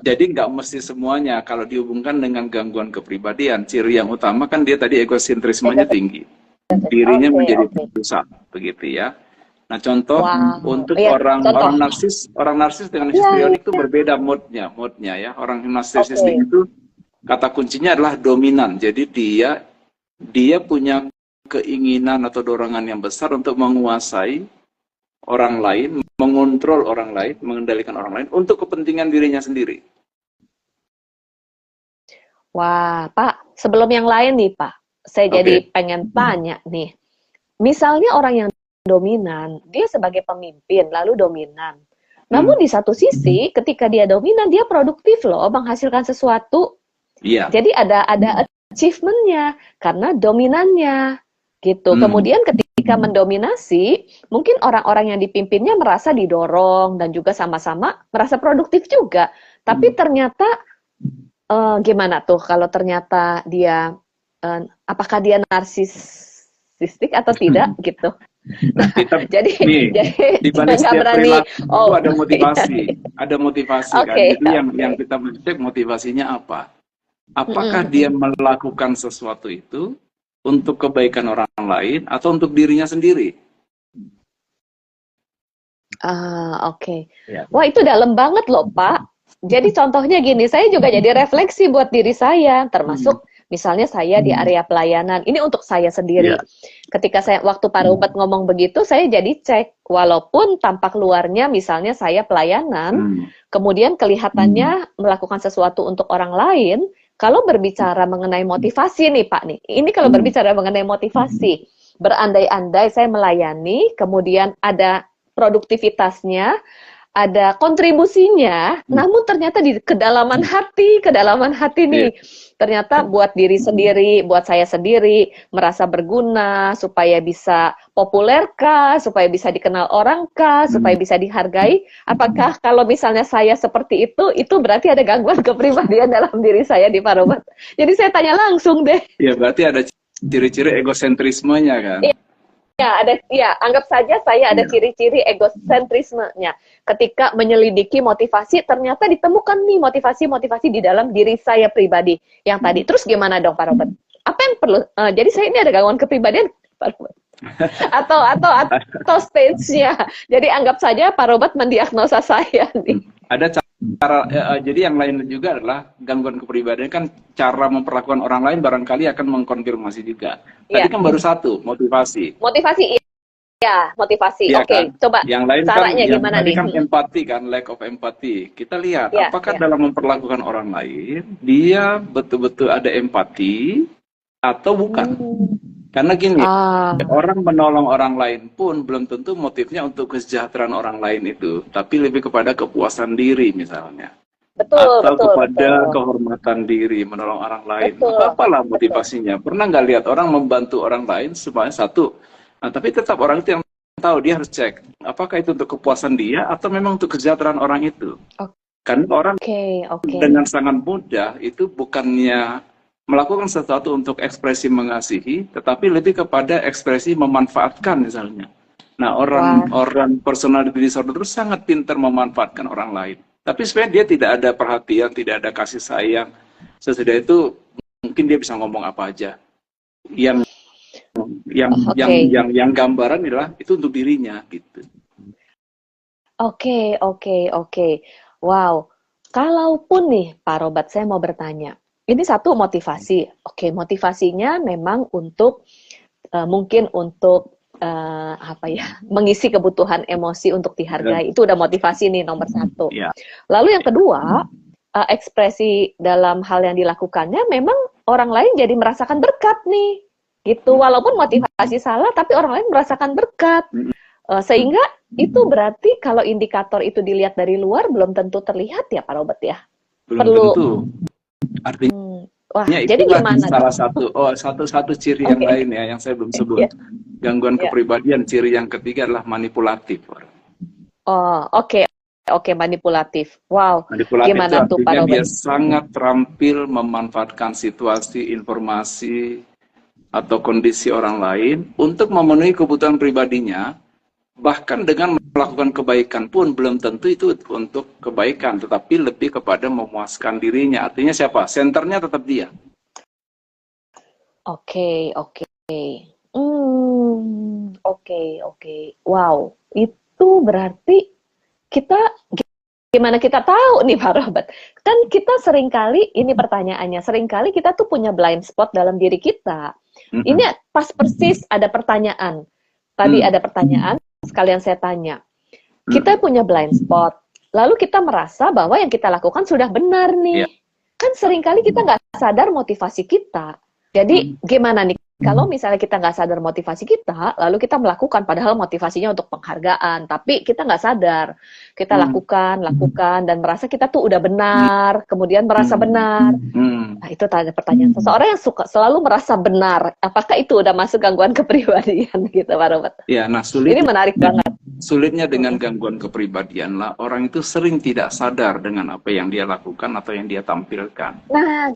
jadi nggak mesti semuanya. Kalau dihubungkan dengan gangguan kepribadian, ciri yang utama kan dia tadi egosentrismenya tinggi. Dirinya menjadi pusat, begitu ya. Nah, contoh untuk orang narsis dengan histrionik itu berbeda moodnya ya. Orang narsisistik itu kata kuncinya adalah dominan. Jadi dia punya keinginan atau dorongan yang besar untuk menguasai orang lain, mengontrol orang lain, mengendalikan orang lain untuk kepentingan dirinya sendiri. Wah, Pak, sebelum yang lain nih Pak, saya jadi pengen tanya nih, misalnya orang yang dominan, dia sebagai pemimpin lalu dominan, namun di satu sisi ketika dia dominan, dia produktif loh, menghasilkan sesuatu. Jadi ada achievement-nya karena dominannya gitu. Kemudian ketika mendominasi, mungkin orang-orang yang dipimpinnya merasa didorong dan juga sama-sama merasa produktif juga. Tapi ternyata gimana tuh kalau ternyata dia apakah dia narsisistik atau tidak gitu? Nah, jadi di balik setiap perilaku ada motivasi kan. Jadi yang kita cek motivasinya apa? Apakah dia melakukan sesuatu itu untuk kebaikan orang lain atau untuk dirinya sendiri? Oke. Ya. Wah, itu dalam banget loh, Pak. Jadi contohnya gini, saya juga jadi refleksi buat diri saya, termasuk misalnya saya di area pelayanan. Ini untuk saya sendiri. Ya. Ketika saya waktu Pak Robert ngomong begitu, saya jadi cek, walaupun tampak luarnya misalnya saya pelayanan, kemudian kelihatannya melakukan sesuatu untuk orang lain. Kalau berbicara mengenai motivasi nih, Pak nih. Ini kalau berbicara mengenai motivasi, berandai-andai saya melayani, kemudian ada produktivitasnya, ada kontribusinya, namun ternyata di kedalaman hati nih, ternyata buat diri sendiri, buat saya sendiri, merasa berguna, supaya bisa populer kah, supaya bisa dikenal orang kah, supaya bisa dihargai. Apakah kalau misalnya saya seperti itu berarti ada gangguan kepribadian dalam diri saya di Pak Robert? Jadi saya tanya langsung deh. Ya, berarti ada ciri-ciri egosentrismenya kan? Ya, anggap saja saya ada ciri-ciri egosentrismenya. Ketika menyelidiki motivasi, ternyata ditemukan nih motivasi-motivasi di dalam diri saya pribadi yang tadi. Terus gimana dong, Pak Robert? Apa yang perlu? Jadi saya ini ada gangguan kepribadian, Pak Robert? atau stage-nya. Jadi anggap saja Pak Robert mendiagnosa saya nih. Ada cara, jadi yang lain juga adalah gangguan kepribadian kan cara memperlakukan orang lain barangkali akan mengkonfirmasi juga. Tadi kan baru satu, motivasi. Motivasi, ya, motivasi. Ya, Oke, kan? coba yang lain caranya kan, gimana tadi nih? kan empati kan, lack of empathy. Kita lihat Ya, apakah dalam memperlakukan orang lain dia betul-betul ada empati atau bukan. Karena gini, orang menolong orang lain pun belum tentu motifnya untuk kesejahteraan orang lain itu, tapi lebih kepada kepuasan diri misalnya. Atau kepada kehormatan diri, menolong orang lain. Apalah motivasinya. Pernah nggak lihat orang membantu orang lain, semuanya satu. Nah, tapi tetap orang itu yang tahu, dia harus cek, apakah itu untuk kepuasan dia, atau memang untuk kesejahteraan orang itu. Karena orang dengan sangat mudah, itu bukannya melakukan sesuatu untuk ekspresi mengasihi, tetapi lebih kepada ekspresi memanfaatkan misalnya. Nah, orang personality disorder itu sangat pintar memanfaatkan orang lain. Tapi sebenarnya dia tidak ada perhatian, tidak ada kasih sayang. Sesudah itu mungkin dia bisa ngomong apa aja. Yang gambaran adalah itu untuk dirinya gitu. Oke. Wow. Kalaupun nih Pak Robert, saya mau bertanya. Ini satu motivasi. Oke, motivasinya memang untuk mungkin untuk mengisi kebutuhan emosi untuk dihargai. Itu udah motivasi nih nomor satu. Lalu yang kedua, ekspresi dalam hal yang dilakukannya memang orang lain jadi merasakan berkat nih. Gitu. Walaupun motivasi salah, tapi orang lain merasakan berkat. Sehingga itu berarti kalau indikator itu dilihat dari luar belum tentu terlihat ya Pak Robert ya? Belum tentu. Artinya jadi gimana salah satu ciri yang lain ya yang saya belum sebut. Gangguan kepribadian, ciri yang ketiga adalah manipulatif. Oke, manipulatif. Wow. Manipulatif gimana itu tuh Pak Robert? Dia sangat terampil memanfaatkan situasi, informasi atau kondisi orang lain untuk memenuhi kebutuhan pribadinya. Bahkan dengan melakukan kebaikan pun belum tentu itu untuk kebaikan, tetapi lebih kepada memuaskan dirinya. Artinya siapa? Senternya tetap dia. Oke. Wow, itu berarti gimana kita tahu nih Pak Robert? Kan kita seringkali, ini pertanyaannya, seringkali kita tuh punya blind spot dalam diri kita. Ini pas persis ada pertanyaan. Tadi ada pertanyaan, sekalian saya tanya. Kita punya blind spot, lalu kita merasa bahwa yang kita lakukan sudah benar nih. Kan seringkali kita nggak sadar motivasi kita. Jadi gimana nih, kalau misalnya kita nggak sadar motivasi kita, lalu kita melakukan, padahal motivasinya untuk penghargaan, tapi kita nggak sadar. Kita lakukan, dan merasa kita tuh udah benar, kemudian merasa benar. Nah, itu tanda pertanyaan. Seseorang yang selalu merasa benar, apakah itu udah masuk gangguan kepribadian gitu, Pak Robert? Ya, nah ini menarik banget. Sulitnya dengan gangguan kepribadian lah, orang itu sering tidak sadar dengan apa yang dia lakukan atau yang dia tampilkan. Nah,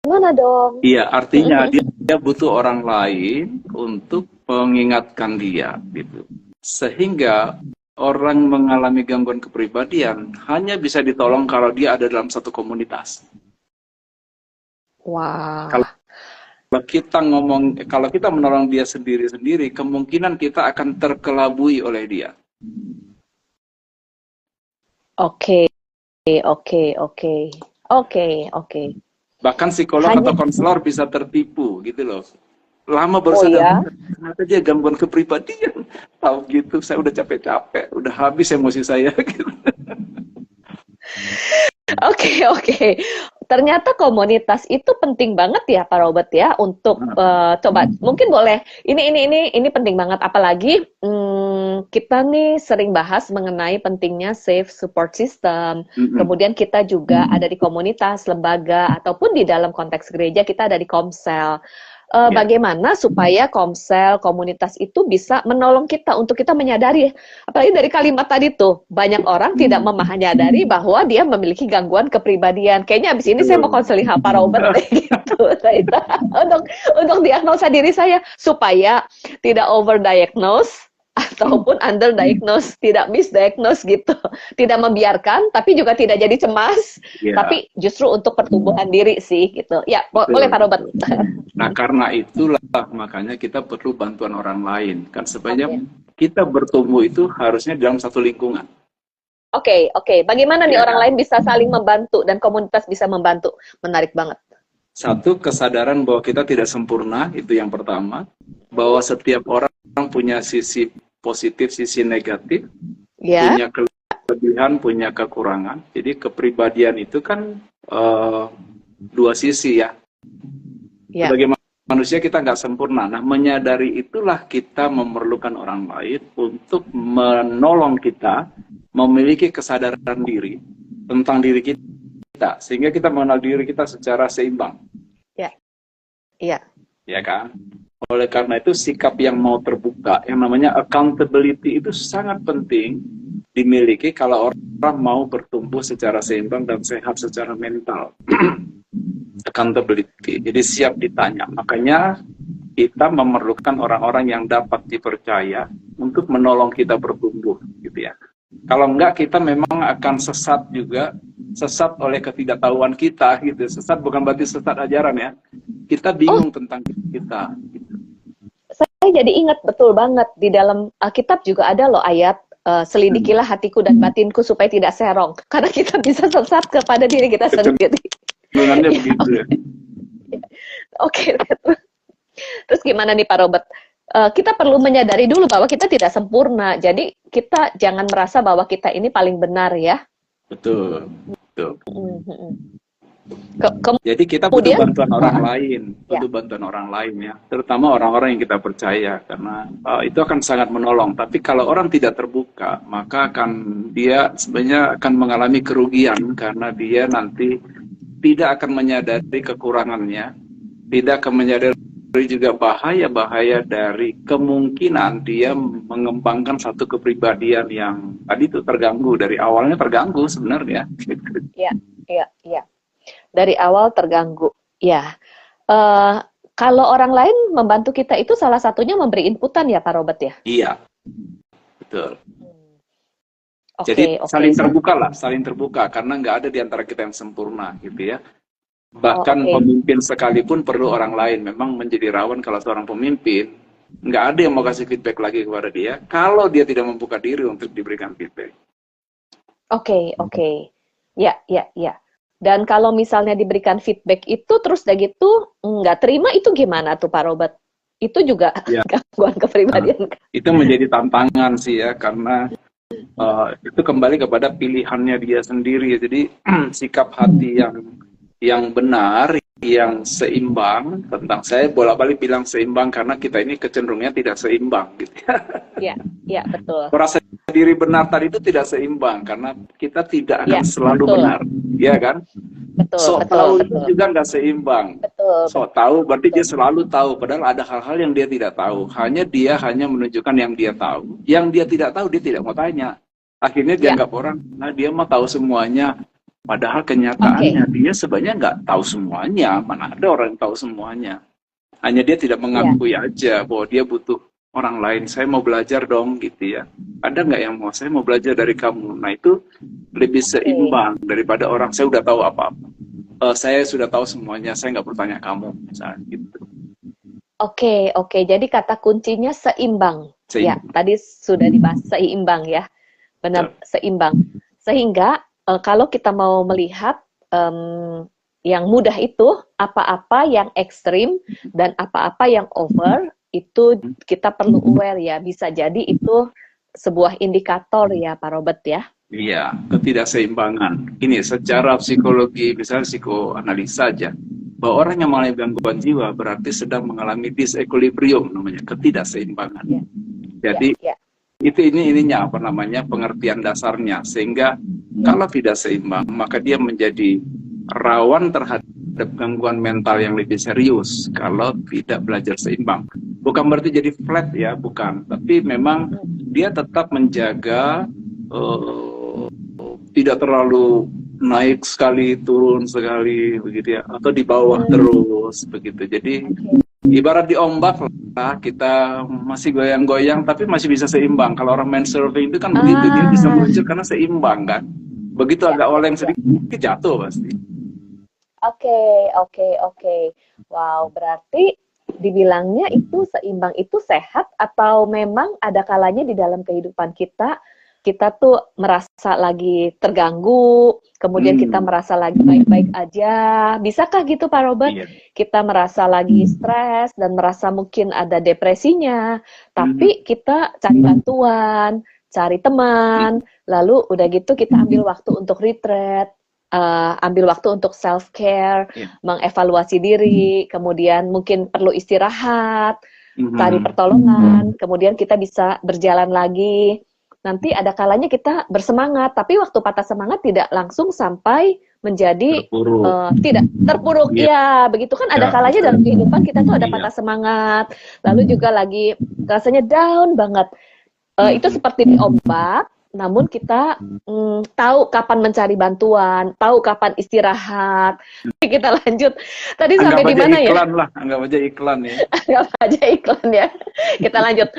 gimana dong? Iya, artinya dia butuh orang lain untuk mengingatkan dia, gitu. Sehingga orang mengalami gangguan kepribadian hanya bisa ditolong kalau dia ada dalam satu komunitas. Wow. Kalau kita menolong dia sendiri-sendiri, kemungkinan kita akan terkelabui oleh dia. Oke, oke, oke. Oke, oke. Bahkan psikolog Hanya atau konselor bisa tertipu gitu loh. Lama baru oh sadar, ya. ternyata dia gangguan kepribadian. Tahu gitu, saya udah capek-capek, udah habis emosi saya gitu. Oke, oke. Ternyata komunitas itu penting banget ya, Pak Robert ya, untuk Nah, coba mungkin boleh ini penting banget apalagi kita nih sering bahas mengenai pentingnya safe support system. mm-mm. Kemudian kita juga ada di komunitas, lembaga ataupun di dalam konteks gereja kita ada di Komsel. Ya, Bagaimana supaya Komsel, komunitas itu bisa menolong kita untuk kita menyadari, apalagi dari kalimat tadi tuh, banyak orang tidak menyadari bahwa dia memiliki gangguan kepribadian. Kayaknya abis ini saya mau betul. konseling Pak Robert deh gitu, Raita. Untuk diagnosa diri saya supaya tidak overdiagnose ataupun underdiagnose, tidak misdiagnose gitu. Tidak membiarkan, tapi juga tidak jadi cemas, Ya, tapi justru untuk pertumbuhan diri sih gitu. Ya, boleh Pak betul. Robert. Nah, karena itulah makanya kita perlu bantuan orang lain. Kan sebenarnya Oke. kita bertumbuh itu harusnya dalam satu lingkungan. Oke, oke. Bagaimana nih Ya orang kan? lain bisa saling membantu dan komunitas bisa membantu? Menarik banget. Satu, kesadaran bahwa kita tidak sempurna, itu yang pertama. Bahwa setiap orang punya sisi positif, sisi negatif, Ya, punya kelebihan, punya kekurangan. Jadi kepribadian itu kan dua sisi ya. ya. Sebagai manusia kita nggak sempurna. Nah, menyadari itulah kita memerlukan orang lain untuk menolong kita memiliki kesadaran diri tentang diri kita, sehingga kita mengenal diri kita secara seimbang, Ya, iya. ya kan? Oleh karena itu sikap yang mau terbuka, yang namanya accountability itu sangat penting dimiliki kalau orang mau bertumbuh secara seimbang dan sehat secara mental. Accountability, jadi siap ditanya. Makanya kita memerlukan orang-orang yang dapat dipercaya untuk menolong kita bertumbuh, gitu ya. Kalau enggak, kita memang akan sesat juga, sesat oleh ketidaktahuan kita, gitu. Sesat bukan berarti sesat ajaran ya. Kita Oh, bingung tentang kita. saya jadi ingat betul banget di dalam Alkitab juga ada loh ayat selidikilah hatiku dan batinku supaya tidak serong. Karena kita bisa sesat kepada diri kita sendiri. Kecenderungannya Ya, begitu ya. oke. Terus gimana nih Pak Robert? Kita perlu menyadari dulu bahwa kita tidak sempurna. Jadi kita jangan merasa bahwa kita ini paling benar ya. Betul, betul. Mhm. Jadi kita butuh Kemudian, bantuan orang lain, ya, butuh bantuan orang lain ya, terutama orang-orang yang kita percaya karena itu akan sangat menolong. Tapi kalau orang tidak terbuka, maka dia sebenarnya akan mengalami kerugian karena dia nanti tidak akan menyadari kekurangannya, tidak akan menyadari juga bahaya-bahaya dari kemungkinan dia mengembangkan satu kepribadian yang tadi itu terganggu dari awalnya terganggu sebenarnya. ya, ya, ya. Dari awal terganggu. Ya, eh, kalau orang lain membantu kita itu salah satunya memberi inputan ya Pak Robert ya? Iya, betul. Hmm. Jadi Oke, oke. saling terbuka lah, saling terbuka karena nggak ada di antara kita yang sempurna gitu ya. Oh, Bahkan oke. pemimpin sekalipun perlu orang lain. Memang menjadi rawan kalau seorang pemimpin nggak ada yang mau kasih feedback lagi kepada dia kalau dia tidak membuka diri untuk diberikan feedback. Oke, oke. Ya, ya, ya. Dan kalau misalnya diberikan feedback itu terus udah gitu nggak terima itu gimana tuh Pak Robert? Itu juga Ya, gangguan kepribadian. itu menjadi tantangan sih ya karena itu kembali kepada pilihannya dia sendiri. Jadi sikap hati yang benar, yang seimbang tentang saya bolak-balik bilang seimbang karena kita ini kecenderungannya tidak seimbang gitu. Ya, ya, betul. Merasa diri benar tadi itu tidak seimbang karena kita tidak akan Ya, selalu betul. benar, ya kan? Betul, Sok betul, tahu itu betul. juga nggak seimbang. Betul, Sok tahu berarti betul. dia selalu tahu, padahal ada hal-hal yang dia tidak tahu. Dia hanya menunjukkan yang dia tahu. Yang dia tidak tahu dia tidak mau tanya. Akhirnya Ya, dianggap orang, nah dia mau tahu semuanya. Padahal oke. kenyataannya dia sebenarnya nggak tahu semuanya. Mana ada orang yang tahu semuanya. Hanya dia tidak Ya, mengakui aja bahwa dia butuh orang lain. Saya mau belajar dong gitu ya. Ada nggak yang mau? Saya mau belajar dari kamu. Nah itu lebih oke. seimbang daripada orang saya udah tahu apa-apa. Saya sudah tahu semuanya. Saya nggak bertanya kamu misalnya gitu. Oke, oke. Jadi kata kuncinya seimbang. Ya, Seimbang. tadi sudah dibahas seimbang ya. Benar, Betul. seimbang. Sehingga kalau kita mau melihat yang mudah itu, apa-apa yang ekstrim dan apa-apa yang over, itu kita perlu aware ya. Bisa jadi itu sebuah indikator ya Pak Robert ya. Iya, ketidakseimbangan. Ini secara psikologi, misalnya psikoanalisa saja, bahwa orang yang mengalami gangguan jiwa berarti sedang mengalami disequilibrium, namanya ketidakseimbangan. Ya. Jadi Ya. ininya apa namanya, pengertian dasarnya, sehingga kalau tidak seimbang maka dia menjadi rawan terhadap gangguan mental yang lebih serius kalau tidak belajar seimbang. Bukan berarti jadi flat ya, bukan, tapi memang dia tetap menjaga tidak terlalu naik sekali, turun sekali begitu ya, atau di bawah terus begitu. Jadi ibarat di ombak lah, kita masih goyang-goyang tapi masih bisa seimbang. Kalau orang main surfing itu kan begitu, dia bisa muncul karena seimbang kan. Begitu agak oleng sedikit jatuh pasti. Oke. Wow, berarti dibilangnya itu seimbang itu sehat, atau memang ada kalanya di dalam kehidupan kita tuh merasa lagi terganggu, kemudian kita merasa lagi baik-baik aja. Bisakah gitu Pak Robert? Iya. Kita merasa lagi stres dan merasa mungkin ada depresinya, tapi kita cari bantuan, cari teman, lalu udah gitu kita ambil waktu untuk retreat, ambil waktu untuk self-care, mengevaluasi diri, kemudian mungkin perlu istirahat, cari pertolongan, kemudian kita bisa berjalan lagi. Nanti ada kalanya kita bersemangat, tapi waktu patah semangat tidak langsung sampai menjadi tidak terpuruk. Ya, begitu kan ada kalanya dalam kehidupan kita tuh ada patah semangat, lalu juga lagi rasanya down banget. Itu seperti di ombak, namun kita tahu kapan mencari bantuan, tahu kapan istirahat. Kita lanjut. Tadi sampai di mana ya? Anggap aja iklan ya. Anggap aja iklan ya. Kita lanjut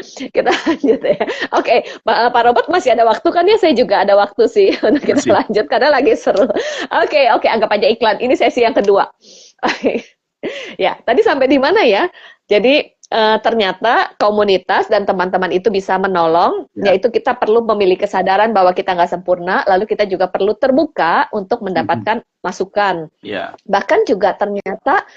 ya. Oke, Pak Robert masih ada waktu kan ya? Saya juga ada waktu sih untuk kita lanjut karena lagi seru. Oke, anggap aja iklan. Ini sesi yang kedua. Ya, tadi sampai di mana ya? Jadi ternyata komunitas dan teman-teman itu bisa menolong, yaitu kita perlu memiliki kesadaran bahwa kita nggak sempurna, lalu kita juga perlu terbuka untuk mendapatkan masukan. Bahkan juga ternyata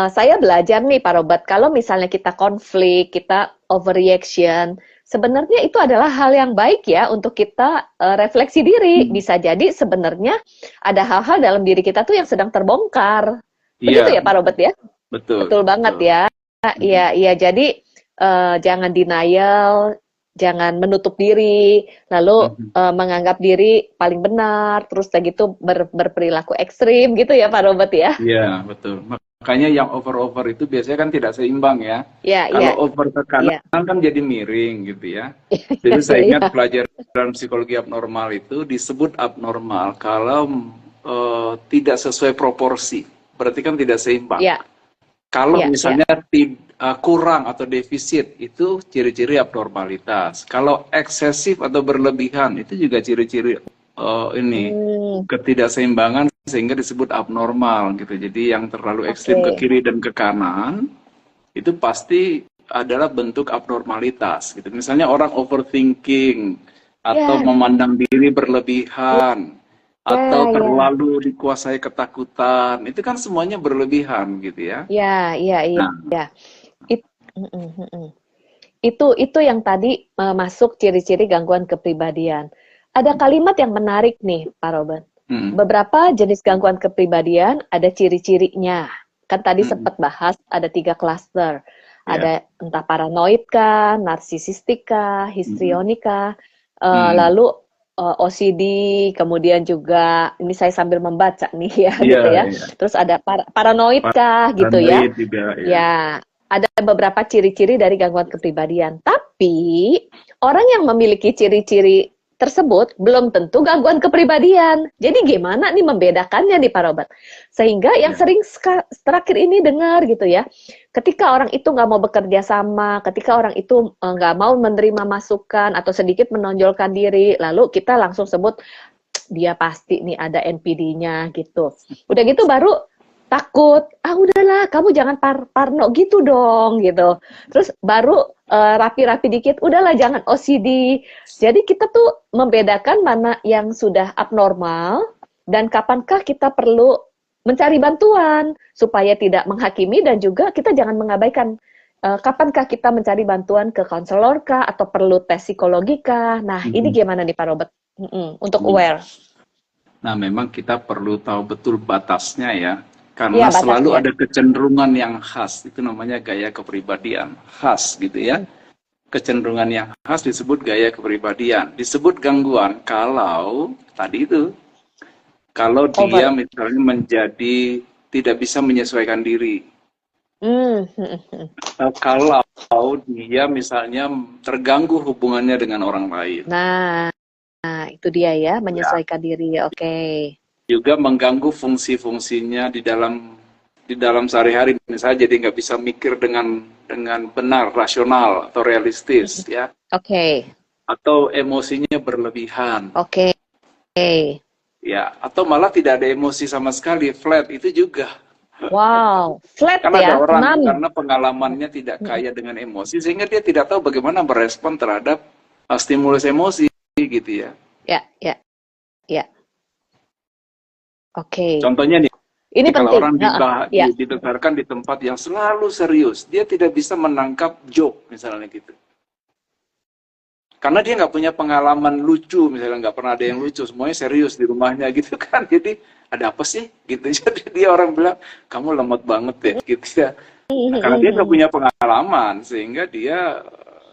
saya belajar nih Pak Robert, kalau misalnya kita konflik, kita overreaction, sebenarnya itu adalah hal yang baik ya untuk kita refleksi diri. Bisa jadi sebenarnya ada hal-hal dalam diri kita tuh yang sedang terbongkar. Begitu ya Pak Robert ya? Betul banget ya. Iya, jadi jangan denial, jangan menutup diri, lalu menganggap diri paling benar, terus gitu berperilaku ekstrim gitu ya Pak Robert ya? Iya, betul. Makanya yang over itu biasanya kan tidak seimbang ya. Kalau over ke kanan kan jadi miring gitu ya. Jadi saya ingat pelajaran psikologi abnormal itu disebut abnormal kalau tidak sesuai proporsi, berarti kan tidak seimbang. Kalau misalnya kurang atau defisit, itu ciri-ciri abnormalitas. Kalau eksesif atau berlebihan, itu juga ciri-ciri ketidakseimbangan, sehingga disebut abnormal gitu. Jadi yang terlalu ekstrim ke kiri dan ke kanan, itu pasti adalah bentuk abnormalitas gitu. Misalnya orang overthinking atau memandang diri berlebihan, atau terlalu dikuasai ketakutan, itu kan semuanya berlebihan gitu ya. Itu yang tadi masuk ciri-ciri gangguan kepribadian. Ada kalimat yang menarik nih Pak Robert. Beberapa jenis gangguan kepribadian ada ciri-cirinya. Kan tadi sempat bahas ada 3 klaster. Ada entah paranoid kah, narsisistik kah, histrionika, lalu OCD, kemudian juga ini saya sambil membaca nih ya, gitu ya. Terus ada paranoid kah, gitu ya. Ya, ada beberapa ciri-ciri dari gangguan kepribadian. Tapi orang yang memiliki ciri-ciri tersebut belum tentu gangguan kepribadian. Jadi gimana nih membedakannya nih Pak Robert? Sehingga yang sering terakhir ini dengar gitu ya, ketika orang itu nggak mau bekerja sama, ketika orang itu nggak mau menerima masukan atau sedikit menonjolkan diri, lalu kita langsung sebut dia pasti nih ada NPD-nya gitu. Udah gitu baru takut, ah udahlah kamu jangan parno gitu dong gitu. Terus baru rapi-rapi dikit, udahlah jangan OCD. Jadi kita tuh membedakan mana yang sudah abnormal dan kapankah kita perlu mencari bantuan supaya tidak menghakimi, dan juga kita jangan mengabaikan kapankah kita mencari bantuan ke konselor kah atau perlu tes psikologi kah. Nah, ini gimana nih Pak Robert? Untuk aware. Nah, memang kita perlu tahu betul batasnya ya. Iya, Karena selalu batasnya. ada kecenderungan yang khas, itu namanya gaya kepribadian khas gitu ya. Kecenderungan yang khas disebut gaya kepribadian, disebut gangguan kalau tadi itu, kalau dia misalnya menjadi tidak bisa menyesuaikan diri, atau kalau dia misalnya terganggu hubungannya dengan orang lain. Nah, itu dia ya, menyesuaikan diri. Oke. Juga mengganggu fungsi-fungsinya di dalam sehari-hari, misalnya jadi nggak bisa mikir dengan benar, rasional atau realistis ya. Oke. Atau emosinya berlebihan. Oke. Ya, atau malah tidak ada emosi sama sekali, flat, itu juga. Wow, flat Karena ya, ada orang numb. karena pengalamannya tidak kaya dengan emosi, sehingga dia tidak tahu bagaimana merespon terhadap stimulus emosi gitu ya. Ya. Oke. Contohnya nih, Ini kalau penting. orang Ya. dibesarkan di tempat yang selalu serius, dia tidak bisa menangkap joke misalnya gitu. Karena dia nggak punya pengalaman lucu, misalnya nggak pernah ada yang lucu, semuanya serius di rumahnya gitu kan. Jadi ada apa sih gitu. Jadi dia orang bilang, kamu lemot banget ya gitu ya. Nah, karena dia nggak punya pengalaman, sehingga dia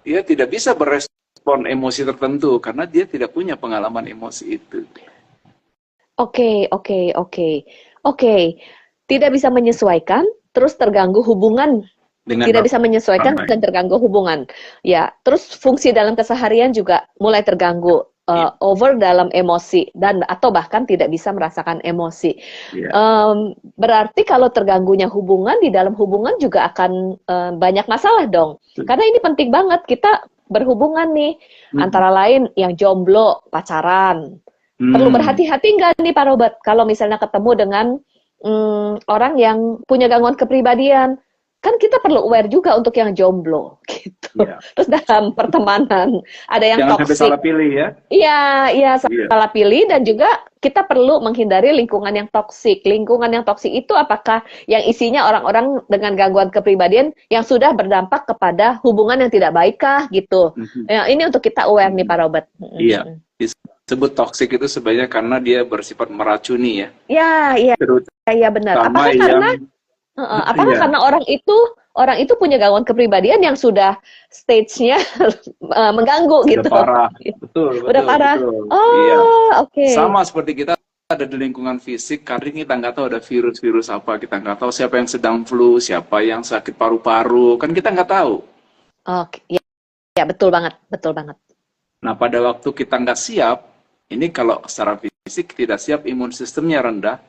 tidak bisa berespon emosi tertentu, karena dia tidak punya pengalaman emosi itu. Oke. Tidak bisa menyesuaikan, terus terganggu hubungan. Tidak bisa menyesuaikan dan terganggu hubungan. Ya, terus fungsi dalam keseharian juga mulai terganggu. Over dalam emosi dan atau bahkan tidak bisa merasakan emosi. Berarti kalau terganggunya hubungan, di dalam hubungan juga akan banyak masalah dong. Karena ini penting banget, kita berhubungan nih, antara lain yang jomblo, pacaran. Perlu berhati-hati nggak nih Pak Robert kalau misalnya ketemu dengan orang yang punya gangguan kepribadian? Kan kita perlu aware juga untuk yang jomblo gitu. Terus dalam pertemanan ada yang toksik. Jangan sampai salah pilih ya. Iya, salah pilih, dan juga kita perlu menghindari lingkungan yang toksik. Lingkungan yang toksik itu apakah yang isinya orang-orang dengan gangguan kepribadian yang sudah berdampak kepada hubungan yang tidak baik kah gitu. Ya, ini untuk kita aware nih Pak Robert. Iya. Disebut toksik itu sebenarnya karena dia bersifat meracuni ya. Iya benar. Apakah karena orang itu punya gangguan kepribadian yang sudah stage-nya mengganggu sudah gitu. Parah. Betul. Udah parah. Betul. Oke. Sama seperti kita ada di lingkungan fisik, karena kita nggak tahu ada virus-virus apa, kita nggak tahu siapa yang sedang flu, siapa yang sakit paru-paru, kan kita nggak tahu. Oke, ya betul banget. Nah, pada waktu kita nggak siap, ini kalau secara fisik tidak siap, imun sistemnya rendah.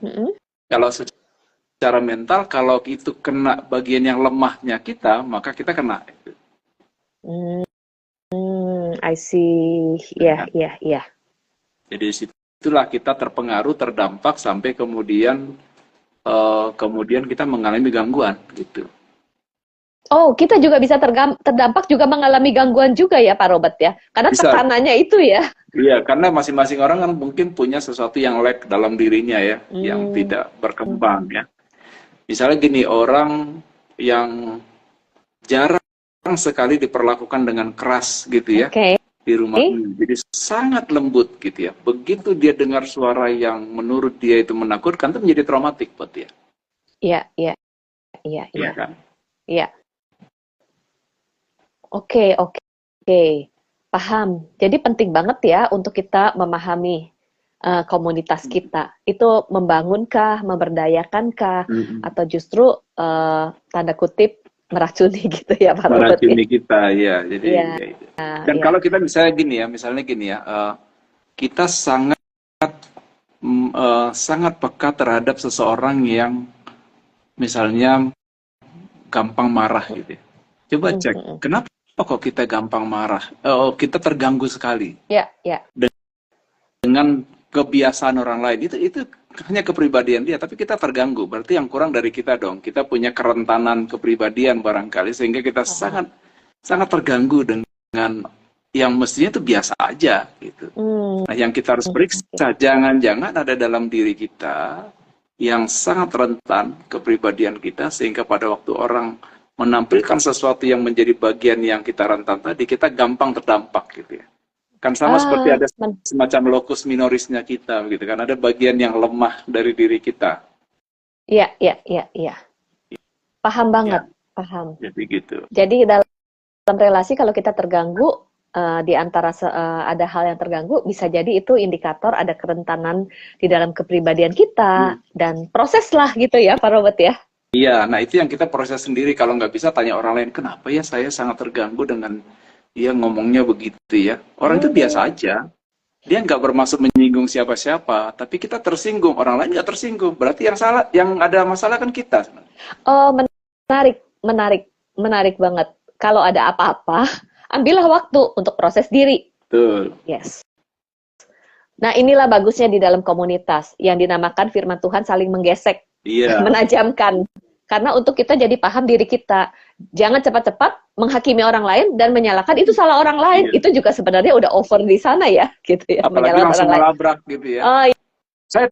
Kalau secara mental, kalau itu kena bagian yang lemahnya kita, maka kita kena. I see. Iya. Jadi situlah kita terpengaruh, terdampak, sampai kemudian kita mengalami gangguan gitu. Oh, kita juga bisa terdampak juga mengalami gangguan juga ya Pak Robert ya? Karena tekanannya itu ya. Iya, karena masing-masing orang kan mungkin punya sesuatu yang lag dalam dirinya ya, yang tidak berkembang ya. Misalnya gini, orang yang jarang sekali diperlakukan dengan keras gitu ya, di rumah, jadi sangat lembut gitu ya. Begitu dia dengar suara yang menurut dia itu menakutkan, itu menjadi traumatik buat dia. Iya. Iya kan? Iya. Oke. Paham. Jadi penting banget ya untuk kita memahami komunitas kita. Itu membangunkah, memberdayakankah, atau justru tanda kutip meracuni gitu ya Pak Robert? Meracuni kita, ya. Jadi, dan kalau kita misalnya gini ya, kita sangat peka terhadap seseorang yang misalnya gampang marah gitu ya. Coba cek, kenapa kok kita gampang marah? Kita terganggu sekali. Iya. Dengan kebiasaan orang lain. Itu hanya kepribadian dia, tapi kita terganggu. Berarti yang kurang dari kita dong. Kita punya kerentanan kepribadian barangkali sehingga kita sangat sangat terganggu dengan yang mestinya itu biasa aja gitu. Nah, yang kita harus periksa, jangan-jangan ada dalam diri kita yang sangat rentan kepribadian kita sehingga pada waktu orang menampilkan sesuatu yang menjadi bagian yang kita rentan tadi, kita gampang terdampak gitu ya. Kan sama seperti ada semacam locus minorisnya kita gitu kan, ada bagian yang lemah dari diri kita. Iya. Paham banget, paham. Jadi gitu. Jadi dalam relasi kalau kita terganggu, di antara ada hal yang terganggu, bisa jadi itu indikator ada kerentanan di dalam kepribadian kita, dan proses lah gitu ya Pak Robert ya. Iya, nah itu yang kita proses sendiri. Kalau nggak bisa tanya orang lain, kenapa ya saya sangat terganggu dengan dia ngomongnya begitu ya. Orang itu biasa aja, dia nggak bermaksud menyinggung siapa-siapa, tapi kita tersinggung, orang lain nggak tersinggung. Berarti yang salah, yang ada masalah kan kita. Oh, menarik banget. Kalau ada apa-apa, ambillah waktu untuk proses diri. Betul. Yes. Nah, inilah bagusnya di dalam komunitas yang dinamakan firman Tuhan saling menggesek, menajamkan. Karena untuk kita jadi paham diri kita. Jangan cepat-cepat menghakimi orang lain dan menyalahkan itu salah orang lain. Itu juga sebenarnya udah over di sana ya, gitu ya. Apalagi langsung melabrak gitu ya. Oh, saya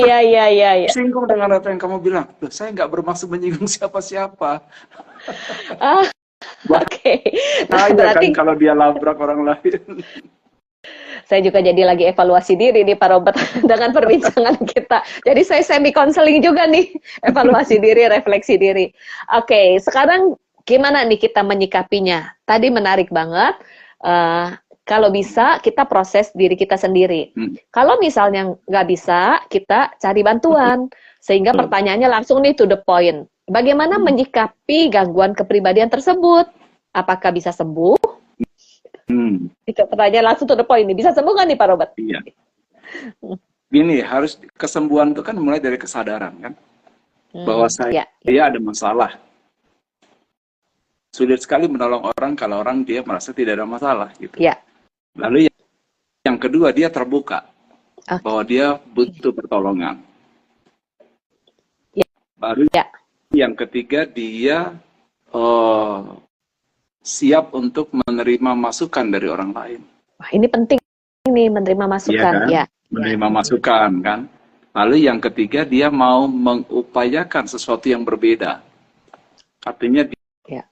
tersinggung dengan apa yang kamu bilang. Loh, saya nggak bermaksud menyinggung siapa-siapa. Oke. Berarti kan kalau dia labrak orang lain. Saya juga jadi lagi evaluasi diri nih Pak Robert dengan perbincangan kita. Jadi saya semi counseling juga nih, evaluasi diri, refleksi diri. Oke, sekarang gimana nih kita menyikapinya? Tadi menarik banget. Kalau bisa kita proses diri kita sendiri. Kalau misalnya nggak bisa, kita cari bantuan. Sehingga pertanyaannya langsung nih to the point. Bagaimana menyikapi gangguan kepribadian tersebut? Apakah bisa sembuh? Itu pertanyaan langsung to the point. Bisa sembuh nggak nih Pak Robert? Iya. Gini, harus kesembuhan itu kan mulai dari kesadaran kan, bahwa saya ada masalah. Sulit sekali menolong orang kalau orang dia merasa tidak ada masalah gitu. Lalu yang kedua, dia terbuka bahwa dia butuh pertolongan. Baru yang ketiga, dia siap untuk menerima masukan dari orang lain. Wah, ini penting nih, menerima masukan. Iya kan? Menerima masukan kan. Lalu yang ketiga, dia mau mengupayakan sesuatu yang berbeda. Artinya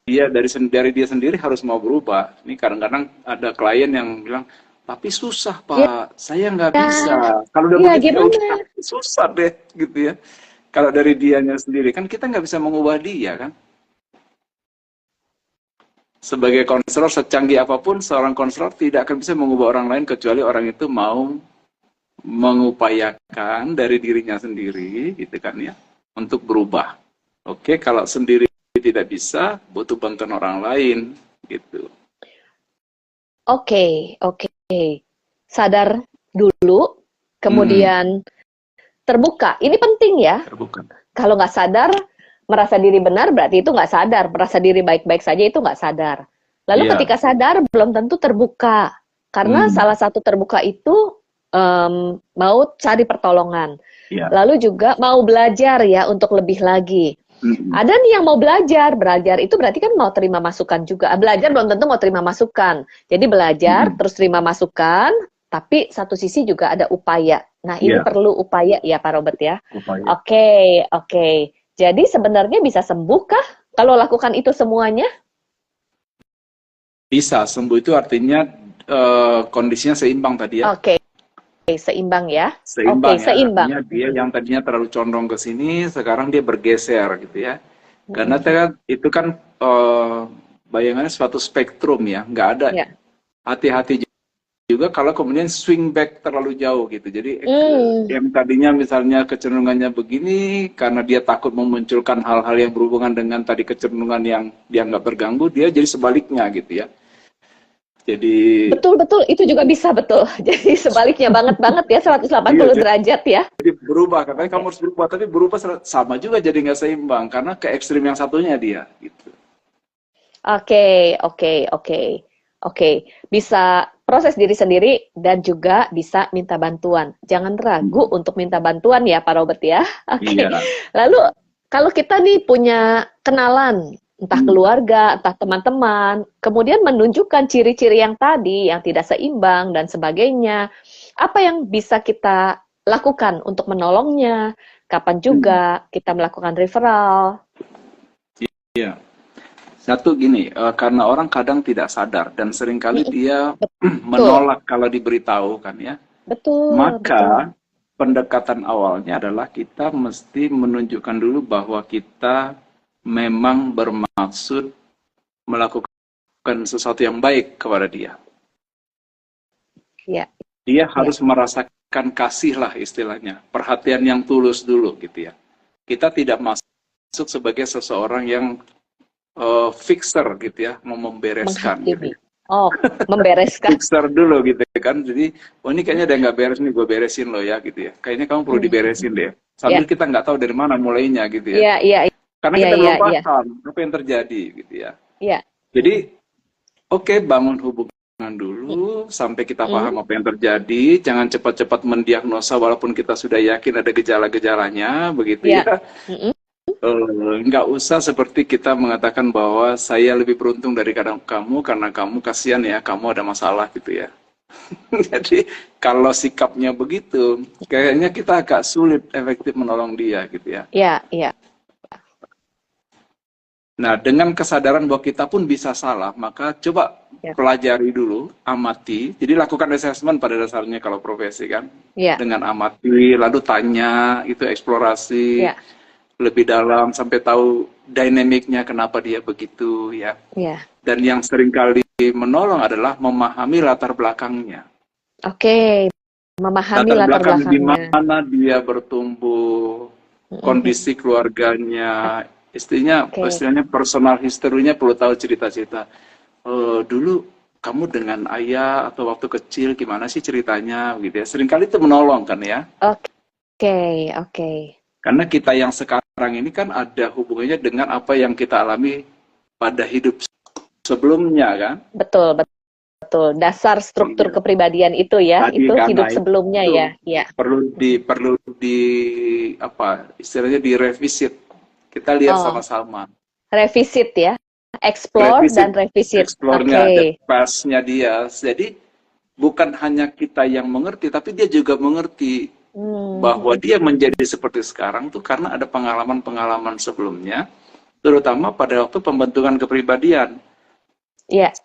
dia dari dia sendiri harus mau berubah. Ini kadang-kadang ada klien yang bilang, tapi susah Pak, saya nggak bisa. Kalau udah begitu susah deh gitu ya. Kalau dari dianya sendiri kan kita nggak bisa mengubah dia kan. Sebagai konselor secanggih apapun, seorang konselor tidak akan bisa mengubah orang lain kecuali orang itu mau mengupayakan dari dirinya sendiri, gitu kan ya, untuk berubah. Oke, kalau sendiri tidak bisa, butuh bantuan orang lain, gitu. Oke. Sadar dulu, kemudian terbuka. Ini penting ya. Terbuka. Kalau nggak sadar, merasa diri benar berarti itu nggak sadar, merasa diri baik-baik saja itu nggak sadar. Lalu ketika sadar belum tentu terbuka, karena salah satu terbuka itu mau cari pertolongan, lalu juga mau belajar ya untuk lebih lagi. Ada nih yang mau belajar itu berarti kan mau terima masukan juga. Belajar belum tentu mau terima masukan, jadi belajar terus terima masukan, tapi satu sisi juga ada upaya. Nah ini perlu upaya ya Pak Robert ya. Oke. Jadi sebenarnya bisa sembuhkah kalau lakukan itu semuanya? Bisa, sembuh itu artinya kondisinya seimbang tadi ya. Oke, seimbang ya. Seimbang ya, seimbang. Artinya dia yang tadinya terlalu condong ke sini, sekarang dia bergeser gitu ya. Karena itu kan bayangannya suatu spektrum ya, nggak ada. Hati-hati juga kalau kemudian swing back terlalu jauh gitu. Jadi yang tadinya misalnya kecenderungannya begini, karena dia takut memunculkan hal-hal yang berhubungan dengan tadi kecenderungan yang dia nggak terganggu, dia jadi sebaliknya gitu ya. Jadi betul itu juga bisa betul. Jadi sebaliknya banget ya 180 derajat ya. Jadi berubah, katanya kamu harus berubah, tapi berubah sama juga jadi nggak seimbang karena ke ekstrim yang satunya dia gitu. Oke. Bisa proses diri sendiri dan juga bisa minta bantuan. Jangan ragu untuk minta bantuan ya Pak Robert ya. Oke. Iya. Lalu kalau kita nih punya kenalan, entah keluarga, entah teman-teman, kemudian menunjukkan ciri-ciri yang tadi, yang tidak seimbang dan sebagainya, apa yang bisa kita lakukan untuk menolongnya? Kapan juga kita melakukan referral? Iya. Satu gini, karena orang kadang tidak sadar dan seringkali dia menolak kalau diberitahu kan ya. Betul, betul. Maka pendekatan awalnya adalah kita mesti menunjukkan dulu bahwa kita memang bermaksud melakukan sesuatu yang baik kepada dia. Ya. Dia harus merasakan kasih lah istilahnya, perhatian yang tulus dulu gitu ya. Kita tidak masuk sebagai seseorang yang fixer gitu ya, mau membereskan gitu ya. Oh, membereskan. Fixer dulu gitu kan. Jadi, oh ini kayaknya udah nggak beres nih, gue beresin lo ya gitu ya. Kayaknya kamu perlu diberesin deh. Sambil kita nggak tahu dari mana mulainya gitu ya. Karena kita belum paham apa yang terjadi gitu ya. Jadi, oke, bangun hubungan dulu sampai kita paham apa yang terjadi. Jangan cepat-cepat mendiagnosa walaupun kita sudah yakin ada gejala-gejalanya begitu ya. Nggak usah seperti kita mengatakan bahwa saya lebih beruntung dari kamu karena kamu kasihan ya, kamu ada masalah gitu ya. Jadi kalau sikapnya begitu, kayaknya kita agak sulit efektif menolong dia gitu ya. Iya. Nah, dengan kesadaran bahwa kita pun bisa salah, maka coba pelajari dulu, amati. Jadi lakukan assessment pada dasarnya kalau profesi kan. Dengan amati, lalu tanya, itu eksplorasi. Lebih dalam sampai tahu dinamiknya kenapa dia begitu ya. Dan yang seringkali menolong adalah memahami latar belakangnya. Oke, memahami latar belakangnya. Di mana dia bertumbuh, kondisi keluarganya, istilahnya personal history-nya perlu tahu cerita-cerita. Dulu kamu dengan ayah atau waktu kecil gimana sih ceritanya gitu ya. Seringkali itu menolong kan ya. Oke. Karena kita yang sekarang ini kan ada hubungannya dengan apa yang kita alami pada hidup sebelumnya kan? Betul. Dasar struktur kepribadian itu ya, tadi, itu hidup sebelumnya itu ya. Perlu di apa istilahnya direvisit. Kita lihat sama-sama. Revisit ya, explore dan revisit. Explore-nya ada pas-nya dia. Jadi bukan hanya kita yang mengerti, tapi dia juga mengerti. Bahwa dia menjadi seperti sekarang tuh karena ada pengalaman-pengalaman sebelumnya, terutama pada waktu pembentukan kepribadian. Iya.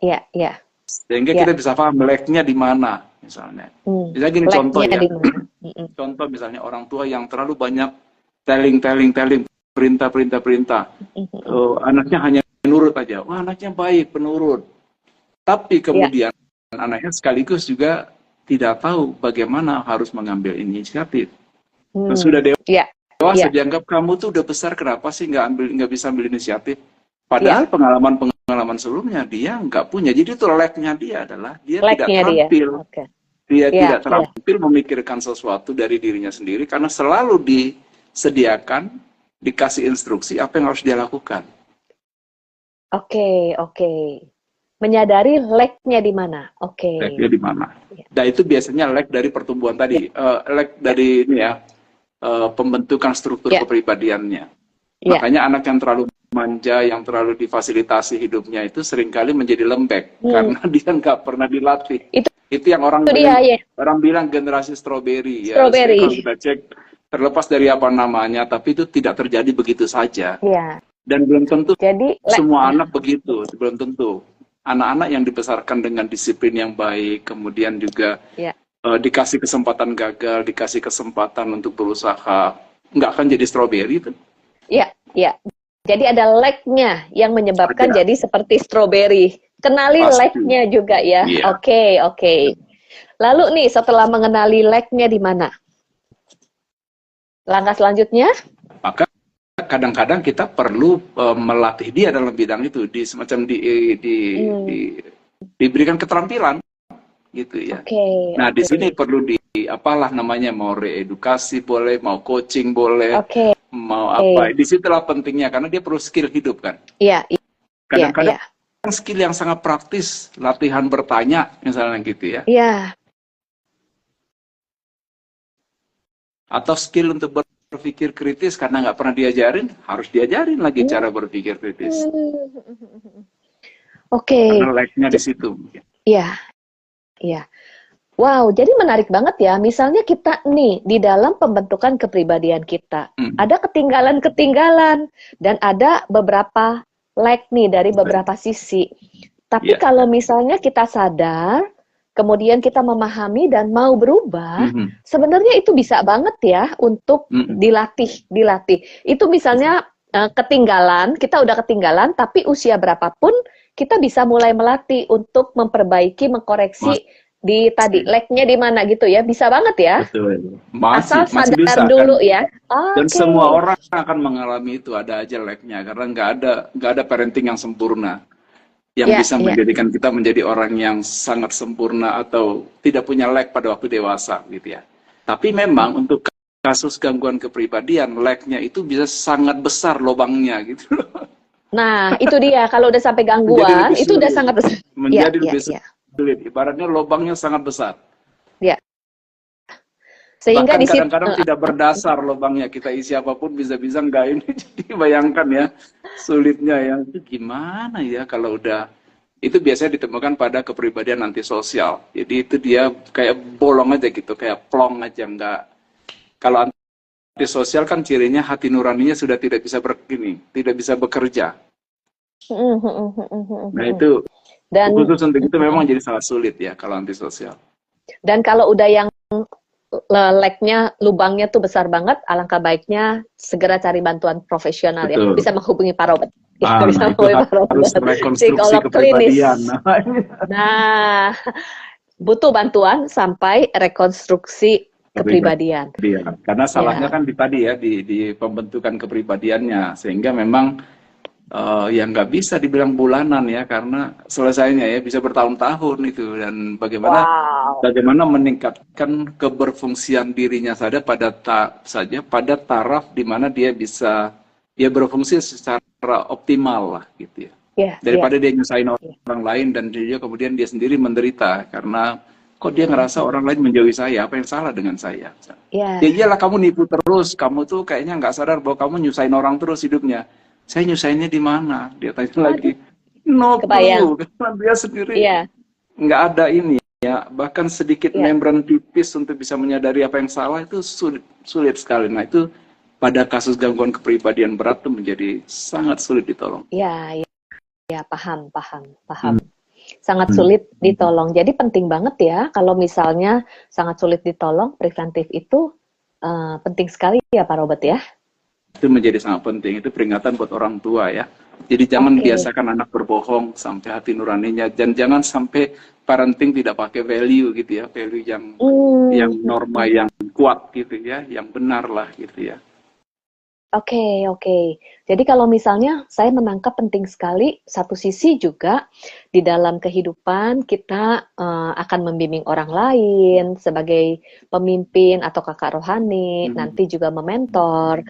Sehingga kita bisa paham lag-nya di mana, misalnya. Misalnya gini contoh ya. Contoh misalnya orang tua yang terlalu banyak telling, perintah. Anaknya hanya nurut aja. Wah, anaknya baik, penurut. Tapi kemudian anaknya sekaligus juga tidak tahu bagaimana harus mengambil inisiatif. Sudah dewasa dianggap kamu tuh udah besar, kenapa sih nggak bisa ambil inisiatif? Padahal pengalaman sebelumnya dia nggak punya. Jadi itu lag-nya dia adalah dia tidak terampil. Dia tidak terampil memikirkan sesuatu dari dirinya sendiri karena selalu disediakan, dikasih instruksi apa yang harus dia lakukan. Oke. Menyadari lag-nya di mana? Lag-nya di mana? Dan itu biasanya lag dari pertumbuhan tadi, lag dari ini ya, pembentukan struktur kepribadiannya. Makanya anak yang terlalu manja, yang terlalu difasilitasi hidupnya itu seringkali menjadi lembek karena dia nggak pernah dilatih. Itu yang orang bilang generasi strawberry. Ya. Kalau kita cek terlepas dari apa namanya, tapi itu tidak terjadi begitu saja. Dan belum tentu semua anak begitu, belum tentu. Anak-anak yang dibesarkan dengan disiplin yang baik, kemudian juga dikasih kesempatan gagal, dikasih kesempatan untuk berusaha, nggak akan jadi stroberi itu. Iya. Jadi ada lag-nya yang menyebabkan jadi seperti stroberi. Kenali lag-nya juga ya. Oke. Lalu nih setelah mengenali lag-nya di mana? Langkah selanjutnya? Maka kadang-kadang kita perlu melatih dia dalam bidang itu, diberikan keterampilan gitu ya. Nah di sini perlu apalah namanya, mau reedukasi boleh, mau coaching boleh, mau apa. Disitulah pentingnya karena dia perlu skill hidup kan. Kadang-kadang skill yang sangat praktis, latihan bertanya misalnya gitu ya. Iya. Atau skill untuk berpikir kritis karena nggak pernah diajarin, harus diajarin lagi cara berpikir kritis. Oke. Karena lag-nya di situ. Iya, iya. Wow, jadi menarik banget ya. Misalnya kita nih di dalam pembentukan kepribadian kita, ada ketinggalan-ketinggalan dan ada beberapa lag nih dari beberapa sisi. Tapi kalau misalnya kita sadar, kemudian kita memahami dan mau berubah, sebenarnya itu bisa banget ya untuk dilatih. Itu misalnya ketinggalan, kita udah ketinggalan, tapi usia berapapun kita bisa mulai melatih untuk memperbaiki, mengkoreksi di tadi lag-nya di mana gitu ya, bisa banget ya. Betul. Asal masih sadar bisa, dulu kan? ya. Dan semua orang akan mengalami itu, ada aja lag-nya karena nggak ada parenting yang sempurna yang bisa menjadikan kita menjadi orang yang sangat sempurna atau tidak punya lag pada waktu dewasa gitu ya. Tapi memang untuk kasus gangguan kepribadian, lag-nya itu bisa sangat besar lubangnya gitu. Nah, itu dia. Kalau udah sampai gangguan, itu udah sangat besar. Menjadi lebih sulit. Ibaratnya lubangnya sangat besar. Ya. Sehingga bahkan kadang-kadang tidak berdasar lubangnya, kita isi apapun bisa-bisa enggak ini. Jadi bayangkan ya, sulitnya ya. Itu gimana ya kalau udah, itu biasanya ditemukan pada kepribadian antisosial. Jadi itu dia kayak bolong aja gitu, kayak plong aja, enggak. Kalau antisosial kan cirinya hati nuraninya sudah tidak bisa tidak bisa bekerja. Nah itu, dan khusus untuk itu memang jadi sangat sulit ya kalau antisosial. Dan kalau udah yang lag-nya, lubangnya tuh besar banget, alangkah baiknya segera cari bantuan profesional. Betul. Ya. Bisa menghubungi Pak Robert. Bisa menghubungi Pak Robert. Psikolog klinis. Nah, butuh bantuan sampai rekonstruksi kepribadian. Karena salahnya kan di tadi ya, di pembentukan kepribadiannya, sehingga memang yang nggak bisa dibilang bulanan ya, karena selesainya ya bisa bertahun-tahun itu. Dan bagaimana meningkatkan keberfungsian dirinya saja pada taraf di mana dia bisa berfungsi secara optimal lah gitu ya. Daripada dia nyusahin orang lain dan dia kemudian dia sendiri menderita karena kok dia ngerasa orang lain menjauhi saya, apa yang salah dengan saya? Ya iyalah, kamu nipu terus, kamu tuh kayaknya nggak sadar bahwa kamu nyusahin orang terus hidupnya. Saya nyusahinnya di mana? Dia tanya lagi. No clue, karena dia sendiri nggak ada ini ya, bahkan sedikit membran tipis untuk bisa menyadari apa yang salah itu sulit sekali. Nah itu pada kasus gangguan kepribadian berat itu menjadi sangat sulit ditolong. Ya, paham. Sangat sulit ditolong. Jadi penting banget ya kalau misalnya sangat sulit ditolong, preventif itu penting sekali ya Pak Robert ya. Itu menjadi sangat penting, itu peringatan buat orang tua ya. Jadi jangan biasakan anak berbohong sampai hati nuraninya, dan jangan sampai parenting tidak pakai value gitu ya, value yang norma yang kuat gitu ya, yang benar lah gitu ya. Oke. Jadi kalau misalnya saya menangkap penting sekali, satu sisi juga di dalam kehidupan kita akan membimbing orang lain sebagai pemimpin atau kakak rohani, nanti juga mementor.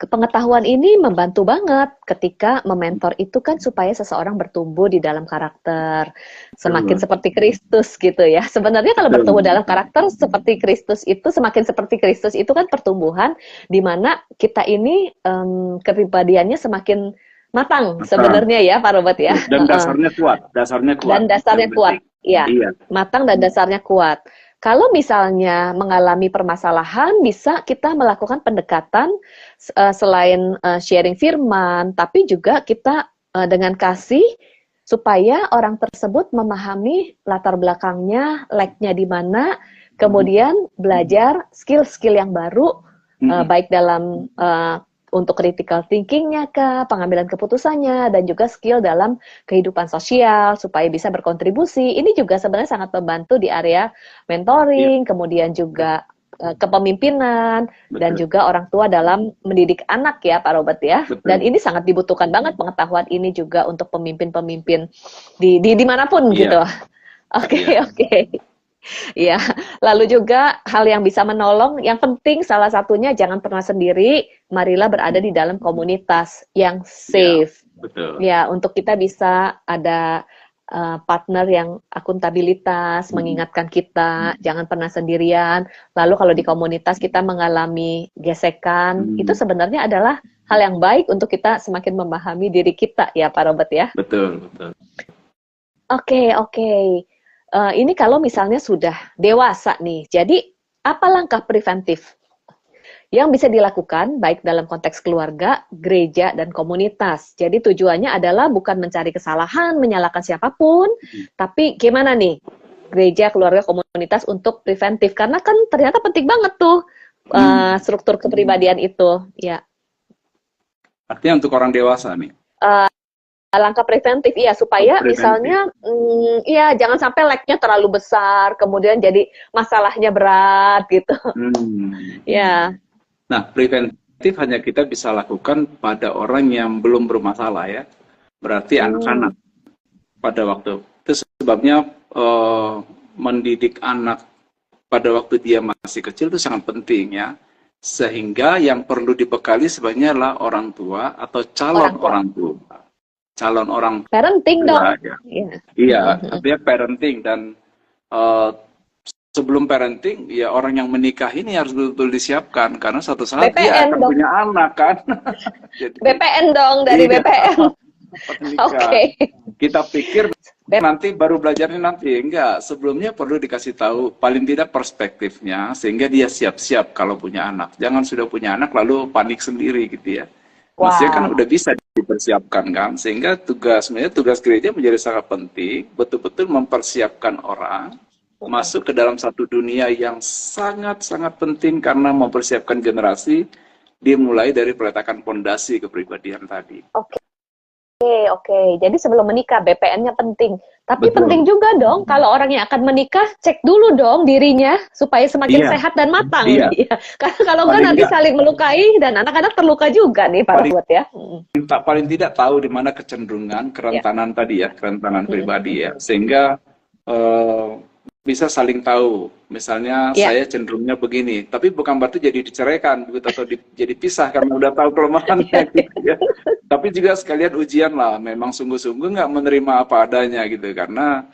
Pengetahuan ini membantu banget ketika mementor itu kan supaya seseorang bertumbuh di dalam karakter semakin seperti Kristus gitu ya. Sebenarnya kalau bertumbuh dalam karakter seperti Kristus itu, semakin seperti Kristus itu kan pertumbuhan di mana kita ini kepribadiannya semakin matang sebenarnya ya Pak Robert ya. Dan dasarnya kuat. Dan dasarnya kuat. Iya. Matang dan dasarnya kuat. Kalau misalnya mengalami permasalahan, bisa kita melakukan pendekatan selain sharing firman, tapi juga kita dengan kasih supaya orang tersebut memahami latar belakangnya, lag-nya di mana, kemudian belajar skill-skill yang baru, baik dalam untuk critical thinking-nya kah, pengambilan keputusannya, dan juga skill dalam kehidupan sosial supaya bisa berkontribusi. Ini juga sebenarnya sangat membantu di area mentoring, kemudian juga kepemimpinan, dan juga orang tua dalam mendidik anak ya Pak Robert ya. Dan ini sangat dibutuhkan banget pengetahuan ini juga untuk pemimpin-pemimpin di dimanapun gitu. Oke. Ya, lalu juga hal yang bisa menolong, yang penting salah satunya jangan pernah sendiri, marilah berada di dalam komunitas yang safe. betul. Ya, untuk kita bisa ada partner yang akuntabilitas, mengingatkan kita, jangan pernah sendirian. Lalu kalau di komunitas kita mengalami gesekan, itu sebenarnya adalah hal yang baik untuk kita semakin memahami diri kita ya, Pak Robert ya. Betul, betul. Oke, oke. Ini kalau misalnya sudah dewasa nih, jadi apa langkah preventif yang bisa dilakukan baik dalam konteks keluarga, gereja, dan komunitas. Jadi tujuannya adalah bukan mencari kesalahan, menyalahkan siapapun, tapi gimana nih gereja, keluarga, komunitas untuk preventif. Karena kan ternyata penting banget tuh struktur kepribadian itu. Ya. Artinya untuk orang dewasa nih. Langkah preventif, iya, supaya misalnya, iya, jangan sampai lag-nya terlalu besar, kemudian jadi masalahnya berat gitu. Ya. Nah, preventif hanya kita bisa lakukan pada orang yang belum bermasalah ya. Berarti anak-anak pada waktu itu. Sebabnya mendidik anak pada waktu dia masih kecil itu sangat penting ya. Sehingga yang perlu dibekali sebenarnya adalah orang tua atau calon orang tua. Calon orang parenting dong. Ya. Iya, artinya parenting. Dan sebelum parenting, ya orang yang menikah ini harus betul-betul disiapkan karena suatu saat BPN dia akan dong. punya anak kan. Jadi, BPN dong dari BPN. Oke. Kita pikir nanti baru belajarnya nanti, enggak. Sebelumnya perlu dikasih tahu paling tidak perspektifnya sehingga dia siap-siap kalau punya anak. Jangan sudah punya anak lalu panik sendiri gitu ya. Maksudnya kan udah bisa dipersiapkan kan, sehingga tugas gereja menjadi sangat penting, betul-betul mempersiapkan orang masuk ke dalam satu dunia yang sangat-sangat penting karena mempersiapkan generasi dimulai dari peletakan fondasi kepribadian tadi. Oke. Jadi sebelum menikah BPN-nya penting. Tapi penting juga dong kalau orang yang akan menikah cek dulu dong dirinya supaya semakin sehat dan matang. Iya. Karena kalau enggak nanti saling melukai dan anak-anak terluka juga nih Pak Robert ya. Paling tidak tahu di mana kecenderungan kerentanan tadi ya, kerentanan pribadi ya. Sehingga bisa saling tahu, misalnya saya cenderungnya begini, tapi bukan berarti jadi diceraikan begitu atau jadi pisah karena udah tahu kelemahannya gitu ya. Tapi juga sekalian ujian lah, memang sungguh-sungguh nggak menerima apa adanya gitu, karena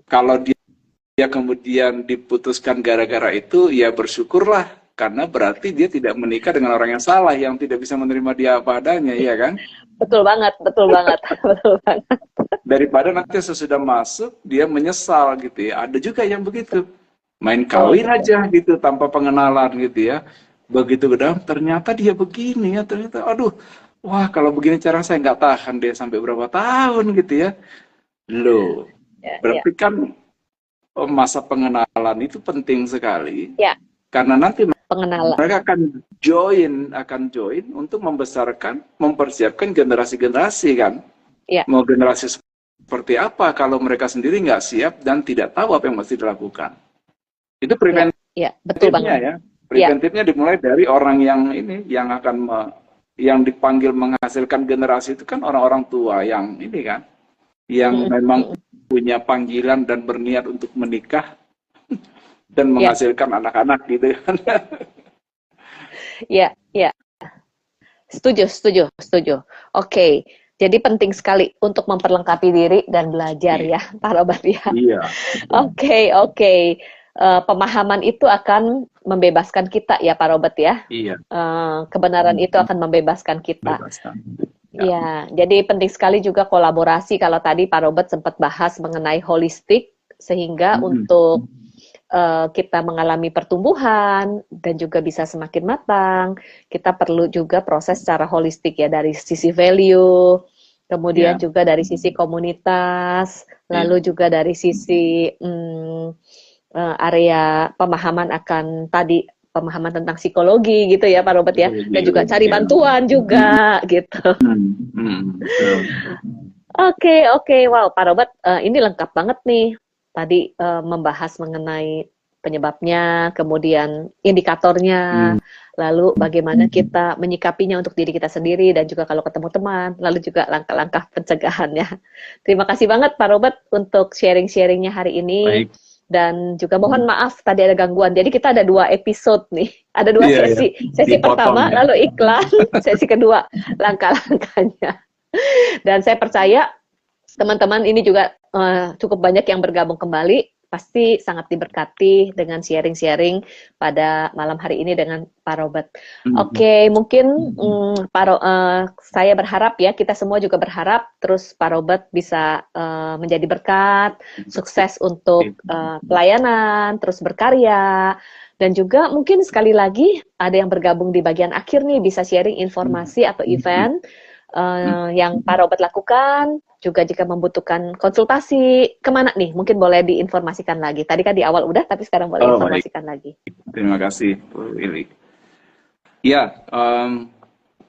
kalau dia kemudian diputuskan gara-gara itu, ya bersyukurlah karena berarti dia tidak menikah dengan orang yang salah yang tidak bisa menerima dia apa adanya, iya kan? Betul banget. Daripada nanti sesudah masuk dia menyesal gitu ya. Ada juga yang begitu, main kawin aja gitu tanpa pengenalan gitu ya. Begitu ke dalam ternyata dia begini ya, ternyata aduh, wah kalau begini cara saya nggak tahan dia sampai berapa tahun gitu ya. Loh, berarti kan masa pengenalan itu penting sekali. Karena nanti mereka akan join untuk membesarkan, mempersiapkan generasi-generasi kan. Mau generasi seperti apa kalau mereka sendiri nggak siap dan tidak tahu apa yang mesti dilakukan. Itu preventifnya ya. Preventifnya dimulai dari orang yang ini, yang akan yang dipanggil menghasilkan generasi itu kan orang-orang tua yang ini kan, yang memang punya panggilan dan berniat untuk menikah dan menghasilkan anak-anak gitu kan. Iya. Setuju. Oke. Jadi penting sekali untuk memperlengkapi diri dan belajar ya, Pak Robert ya. Iya. Oke. Pemahaman itu akan membebaskan kita ya, Pak Robert ya. Iya. Kebenaran itu akan membebaskan kita. Ya, jadi penting sekali juga kolaborasi. Kalau tadi Pak Robert sempat bahas mengenai holistik, sehingga untuk kita mengalami pertumbuhan dan juga bisa semakin matang, kita perlu juga proses secara holistik ya, dari sisi value, kemudian juga dari sisi komunitas, lalu juga dari sisi area pemahaman akan tadi, pemahaman tentang psikologi gitu ya Pak Robert ya, dan juga cari bantuan juga gitu. Oke, wow Pak Robert, ini lengkap banget nih. Tadi membahas mengenai penyebabnya, kemudian indikatornya, lalu bagaimana kita menyikapinya untuk diri kita sendiri dan juga kalau ketemu teman, lalu juga langkah-langkah pencegahannya. Terima kasih banget Pak Robert untuk sharing-sharingnya hari ini. Baik. Dan juga mohon maaf tadi ada gangguan. Jadi kita ada 2 episode nih, ada 2 sesi. Sesi pertama lalu iklan, sesi kedua langkah-langkahnya. Dan saya percaya teman-teman ini juga cukup banyak yang bergabung kembali, pasti sangat diberkati dengan sharing-sharing pada malam hari ini dengan Pak Robert. Oke, mungkin saya berharap ya, kita semua juga berharap terus Pak Robert bisa menjadi berkat, sukses untuk pelayanan, terus berkarya, dan juga mungkin sekali lagi ada yang bergabung di bagian akhir nih, bisa sharing informasi atau event yang Pak Robert lakukan, juga jika membutuhkan konsultasi, kemana nih? Mungkin boleh diinformasikan lagi. Tadi kan di awal udah, tapi sekarang boleh informasikan lagi. Terima kasih, Bu Ili. Ya,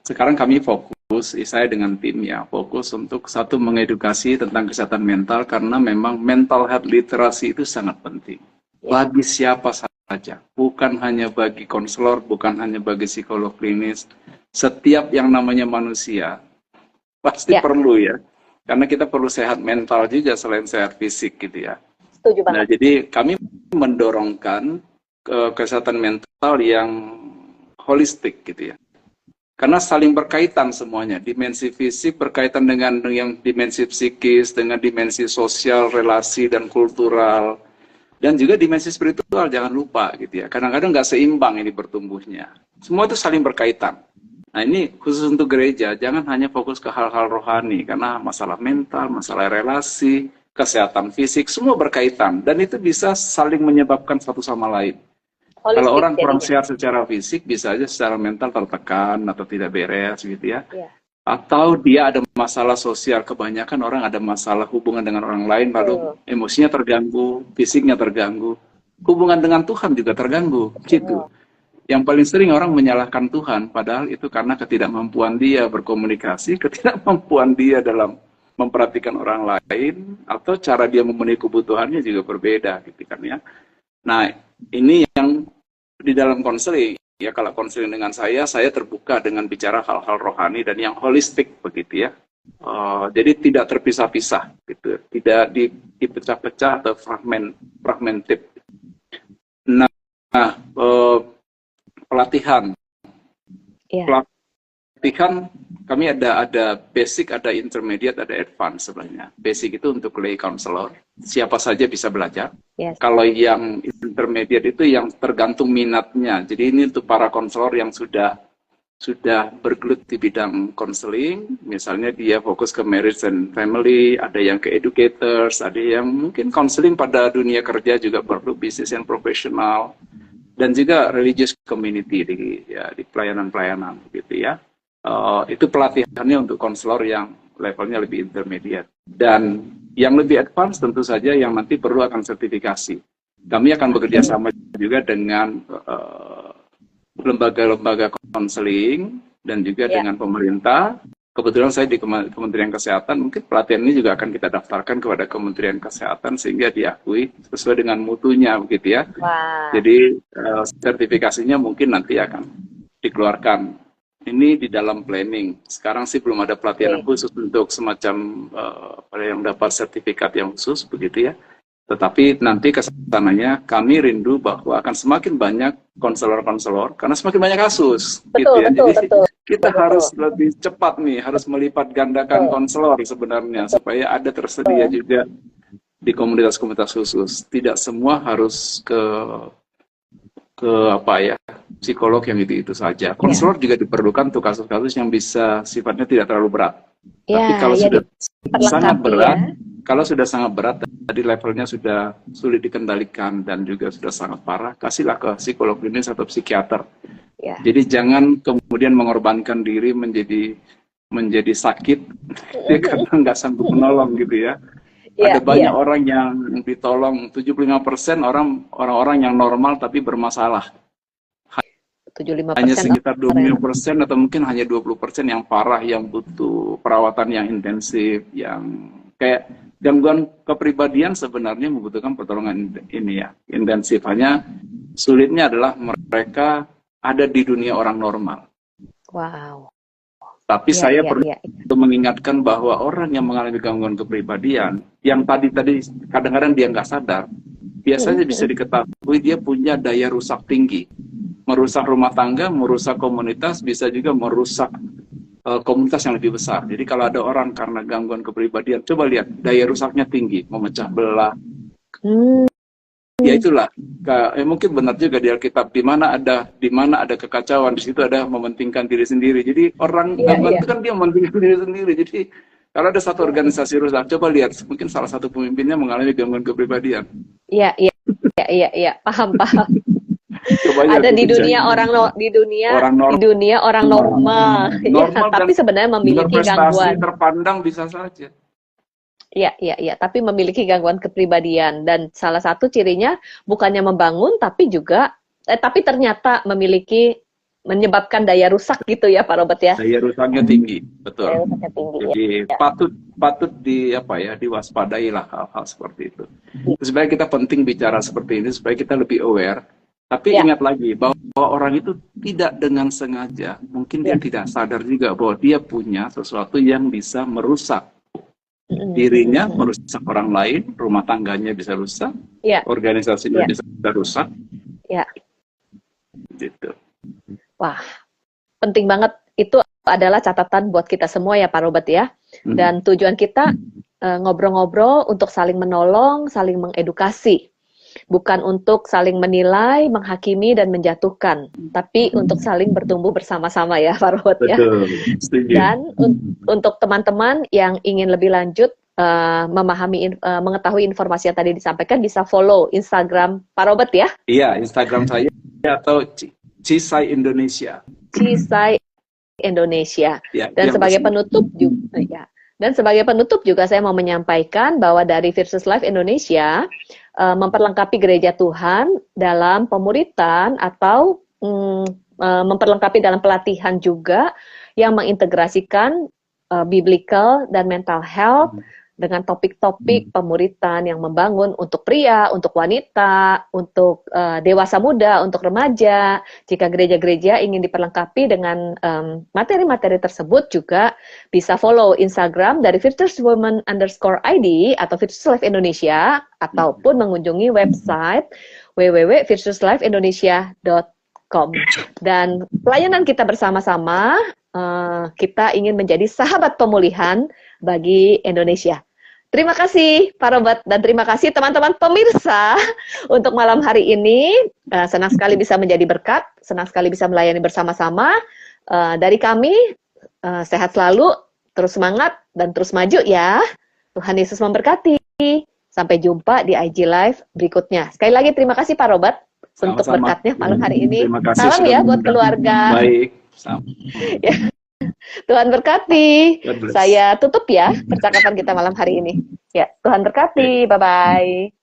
sekarang kami fokus, saya dengan tim ya, fokus untuk satu mengedukasi tentang kesehatan mental, karena memang mental health literasi itu sangat penting. Bagi siapa saja, bukan hanya bagi konselor, bukan hanya bagi psikolog klinis, setiap yang namanya manusia, pasti perlu ya, karena kita perlu sehat mental juga selain sehat fisik gitu ya. Setuju banget. Nah, jadi kami mendorongkan kesehatan mental yang holistik gitu ya, karena saling berkaitan semuanya. Dimensi fisik berkaitan dengan yang dimensi psikis, dengan dimensi sosial, relasi dan kultural, dan juga dimensi spiritual. Jangan lupa gitu ya. Kadang-kadang nggak seimbang ini bertumbuhnya. Semua itu saling berkaitan. Nah, ini khusus untuk gereja, jangan hanya fokus ke hal-hal rohani, karena masalah mental, masalah relasi, kesehatan fisik, semua berkaitan. Dan itu bisa saling menyebabkan satu sama lain. Holistik, kalau orang kurang sehat secara fisik, bisa aja secara mental tertekan atau tidak beres gitu ya. Atau dia ada masalah sosial, kebanyakan orang ada masalah hubungan dengan orang lain, lalu emosinya terganggu, fisiknya terganggu. Hubungan dengan Tuhan juga terganggu, gitu. Yang paling sering orang menyalahkan Tuhan, padahal itu karena ketidakmampuan dia berkomunikasi, ketidakmampuan dia dalam memperhatikan orang lain, atau cara dia memenuhi kebutuhannya juga berbeda, gitu kan ya. Nah, ini yang di dalam konseling, ya kalau konseling dengan saya terbuka dengan bicara hal-hal rohani dan yang holistik, begitu ya. Jadi tidak terpisah-pisah, gitu, tidak dipecah-pecah atau fragmented. Nah, pelatihan kami ada basic, ada intermediate, ada advance sebenarnya. Basic itu untuk lay counselor, siapa saja bisa belajar. Kalau yang intermediate itu yang tergantung minatnya. Jadi ini untuk para konselor yang sudah bergelut di bidang konseling, misalnya dia fokus ke marriage and family, ada yang ke educators, ada yang mungkin konseling pada dunia kerja juga perlu, business and professional, dan juga religious community di pelayanan-pelayanan gitu ya. Itu pelatihannya untuk konselor yang levelnya lebih intermediate. Dan yang lebih advance tentu saja yang nanti perlu akan sertifikasi. Kami akan bekerja sama juga dengan lembaga-lembaga konseling dan juga dengan pemerintah. Kebetulan saya di Kementerian Kesehatan, mungkin pelatihan ini juga akan kita daftarkan kepada Kementerian Kesehatan sehingga diakui sesuai dengan mutunya begitu ya. Jadi sertifikasinya mungkin nanti akan dikeluarkan. Ini di dalam planning. Sekarang sih belum ada pelatihan khusus untuk semacam yang dapat sertifikat yang khusus begitu ya. Tetapi nanti kesananya kami rindu bahwa akan semakin banyak konselor-konselor karena semakin banyak kasus gitu ya. Jadi kita harus lebih cepat nih, harus melipat gandakan konselor sebenarnya supaya ada tersedia juga di komunitas-komunitas khusus. Tidak semua harus ke psikolog yang itu saja. Konselor juga diperlukan untuk kasus-kasus yang bisa sifatnya tidak terlalu berat. Tapi kalau sudah sangat berat, kalau sudah sangat berat, tadi levelnya sudah sulit dikendalikan dan juga sudah sangat parah, kasihlah ke psikolog klinis atau psikiater. Jadi jangan kemudian mengorbankan diri menjadi sakit karena nggak sanggup menolong gitu ya. Ada banyak orang yang ditolong, 75% orang-orang yang normal tapi bermasalah. 75% hanya sekitar 20% atau mungkin hanya 20% yang parah, yang butuh perawatan yang intensif, yang kayak gangguan kepribadian sebenarnya membutuhkan pertolongan ini ya, intensif. Hanya sulitnya adalah mereka ada di dunia orang normal. Tapi saya perlu mengingatkan bahwa orang yang mengalami gangguan kepribadian, yang tadi kadang-kadang dia nggak sadar, biasanya bisa diketahui dia punya daya rusak tinggi. Merusak rumah tangga, merusak komunitas, bisa juga merusak komunitas yang lebih besar. Jadi kalau ada orang karena gangguan kepribadian, coba lihat daya rusaknya tinggi, memecah belah. Hmm. Ya itulah, mungkin benar juga di Alkitab, di mana ada kekacauan, di situ ada mementingkan diri sendiri. Jadi orang gangguan itu kan dia mementingkan diri sendiri. Jadi kalau ada satu organisasi rusak, coba lihat, mungkin salah satu pemimpinnya mengalami gangguan kepribadian. Iya, paham. Coba Ada lihat, di dunia orang normal, ya, tapi sebenarnya memiliki gangguan. Terpandang bisa saja. Iya, tapi memiliki gangguan kepribadian, dan salah satu cirinya bukannya membangun tapi ternyata menyebabkan daya rusak gitu ya Pak Robert ya. Daya rusaknya tinggi, betul. Daya rusaknya tinggi. Jadi patut diwaspadai lah hal-hal seperti itu. Sebenarnya kita penting bicara seperti ini supaya kita lebih aware. Tapi ingat lagi bahwa orang itu tidak dengan sengaja, mungkin dia tidak sadar juga bahwa dia punya sesuatu yang bisa merusak dirinya, merusak orang lain, rumah tangganya bisa rusak, organisasinya bisa rusak. Gitu. Wah, penting banget. Itu adalah catatan buat kita semua ya Pak Robert ya. Dan tujuan kita ngobrol-ngobrol untuk saling menolong, saling mengedukasi. Bukan untuk saling menilai, menghakimi, dan menjatuhkan, tapi untuk saling bertumbuh bersama-sama ya Pak Robert ya. Setuju. Dan untuk teman-teman yang ingin lebih lanjut mengetahui informasi yang tadi disampaikan, bisa follow Instagram Pak Robert ya. Iya, Instagram saya atau Cisai Indonesia. Cisai Indonesia. Ya, dan sebagai penutup juga saya mau menyampaikan bahwa dari Versus Life Indonesia memperlengkapi gereja Tuhan dalam pemuritan atau memperlengkapi dalam pelatihan juga yang mengintegrasikan biblical dan mental health dengan topik-topik pemuritan yang membangun untuk pria, untuk wanita, untuk dewasa muda, untuk remaja. Jika gereja-gereja ingin diperlengkapi dengan materi-materi tersebut, juga bisa follow Instagram dari virtuouswoman_id atau Virtuous Life Indonesia, ataupun mengunjungi website www.virtuouslifeindonesia.com. Dan pelayanan kita bersama-sama, kita ingin menjadi sahabat pemulihan bagi Indonesia. Terima kasih Pak Robert, dan terima kasih teman-teman pemirsa untuk malam hari ini. Senang sekali bisa menjadi berkat, senang sekali bisa melayani bersama-sama. Dari kami, sehat selalu, terus semangat, dan terus maju ya. Tuhan Yesus memberkati. Sampai jumpa di IG Live berikutnya. Sekali lagi terima kasih Pak Robert untuk berkatnya malam hari ini. Salam ya buat keluarga. Baik. Ya. Tuhan berkati. Saya tutup ya percakapan kita malam hari ini. Ya, Tuhan berkati. Bye-bye.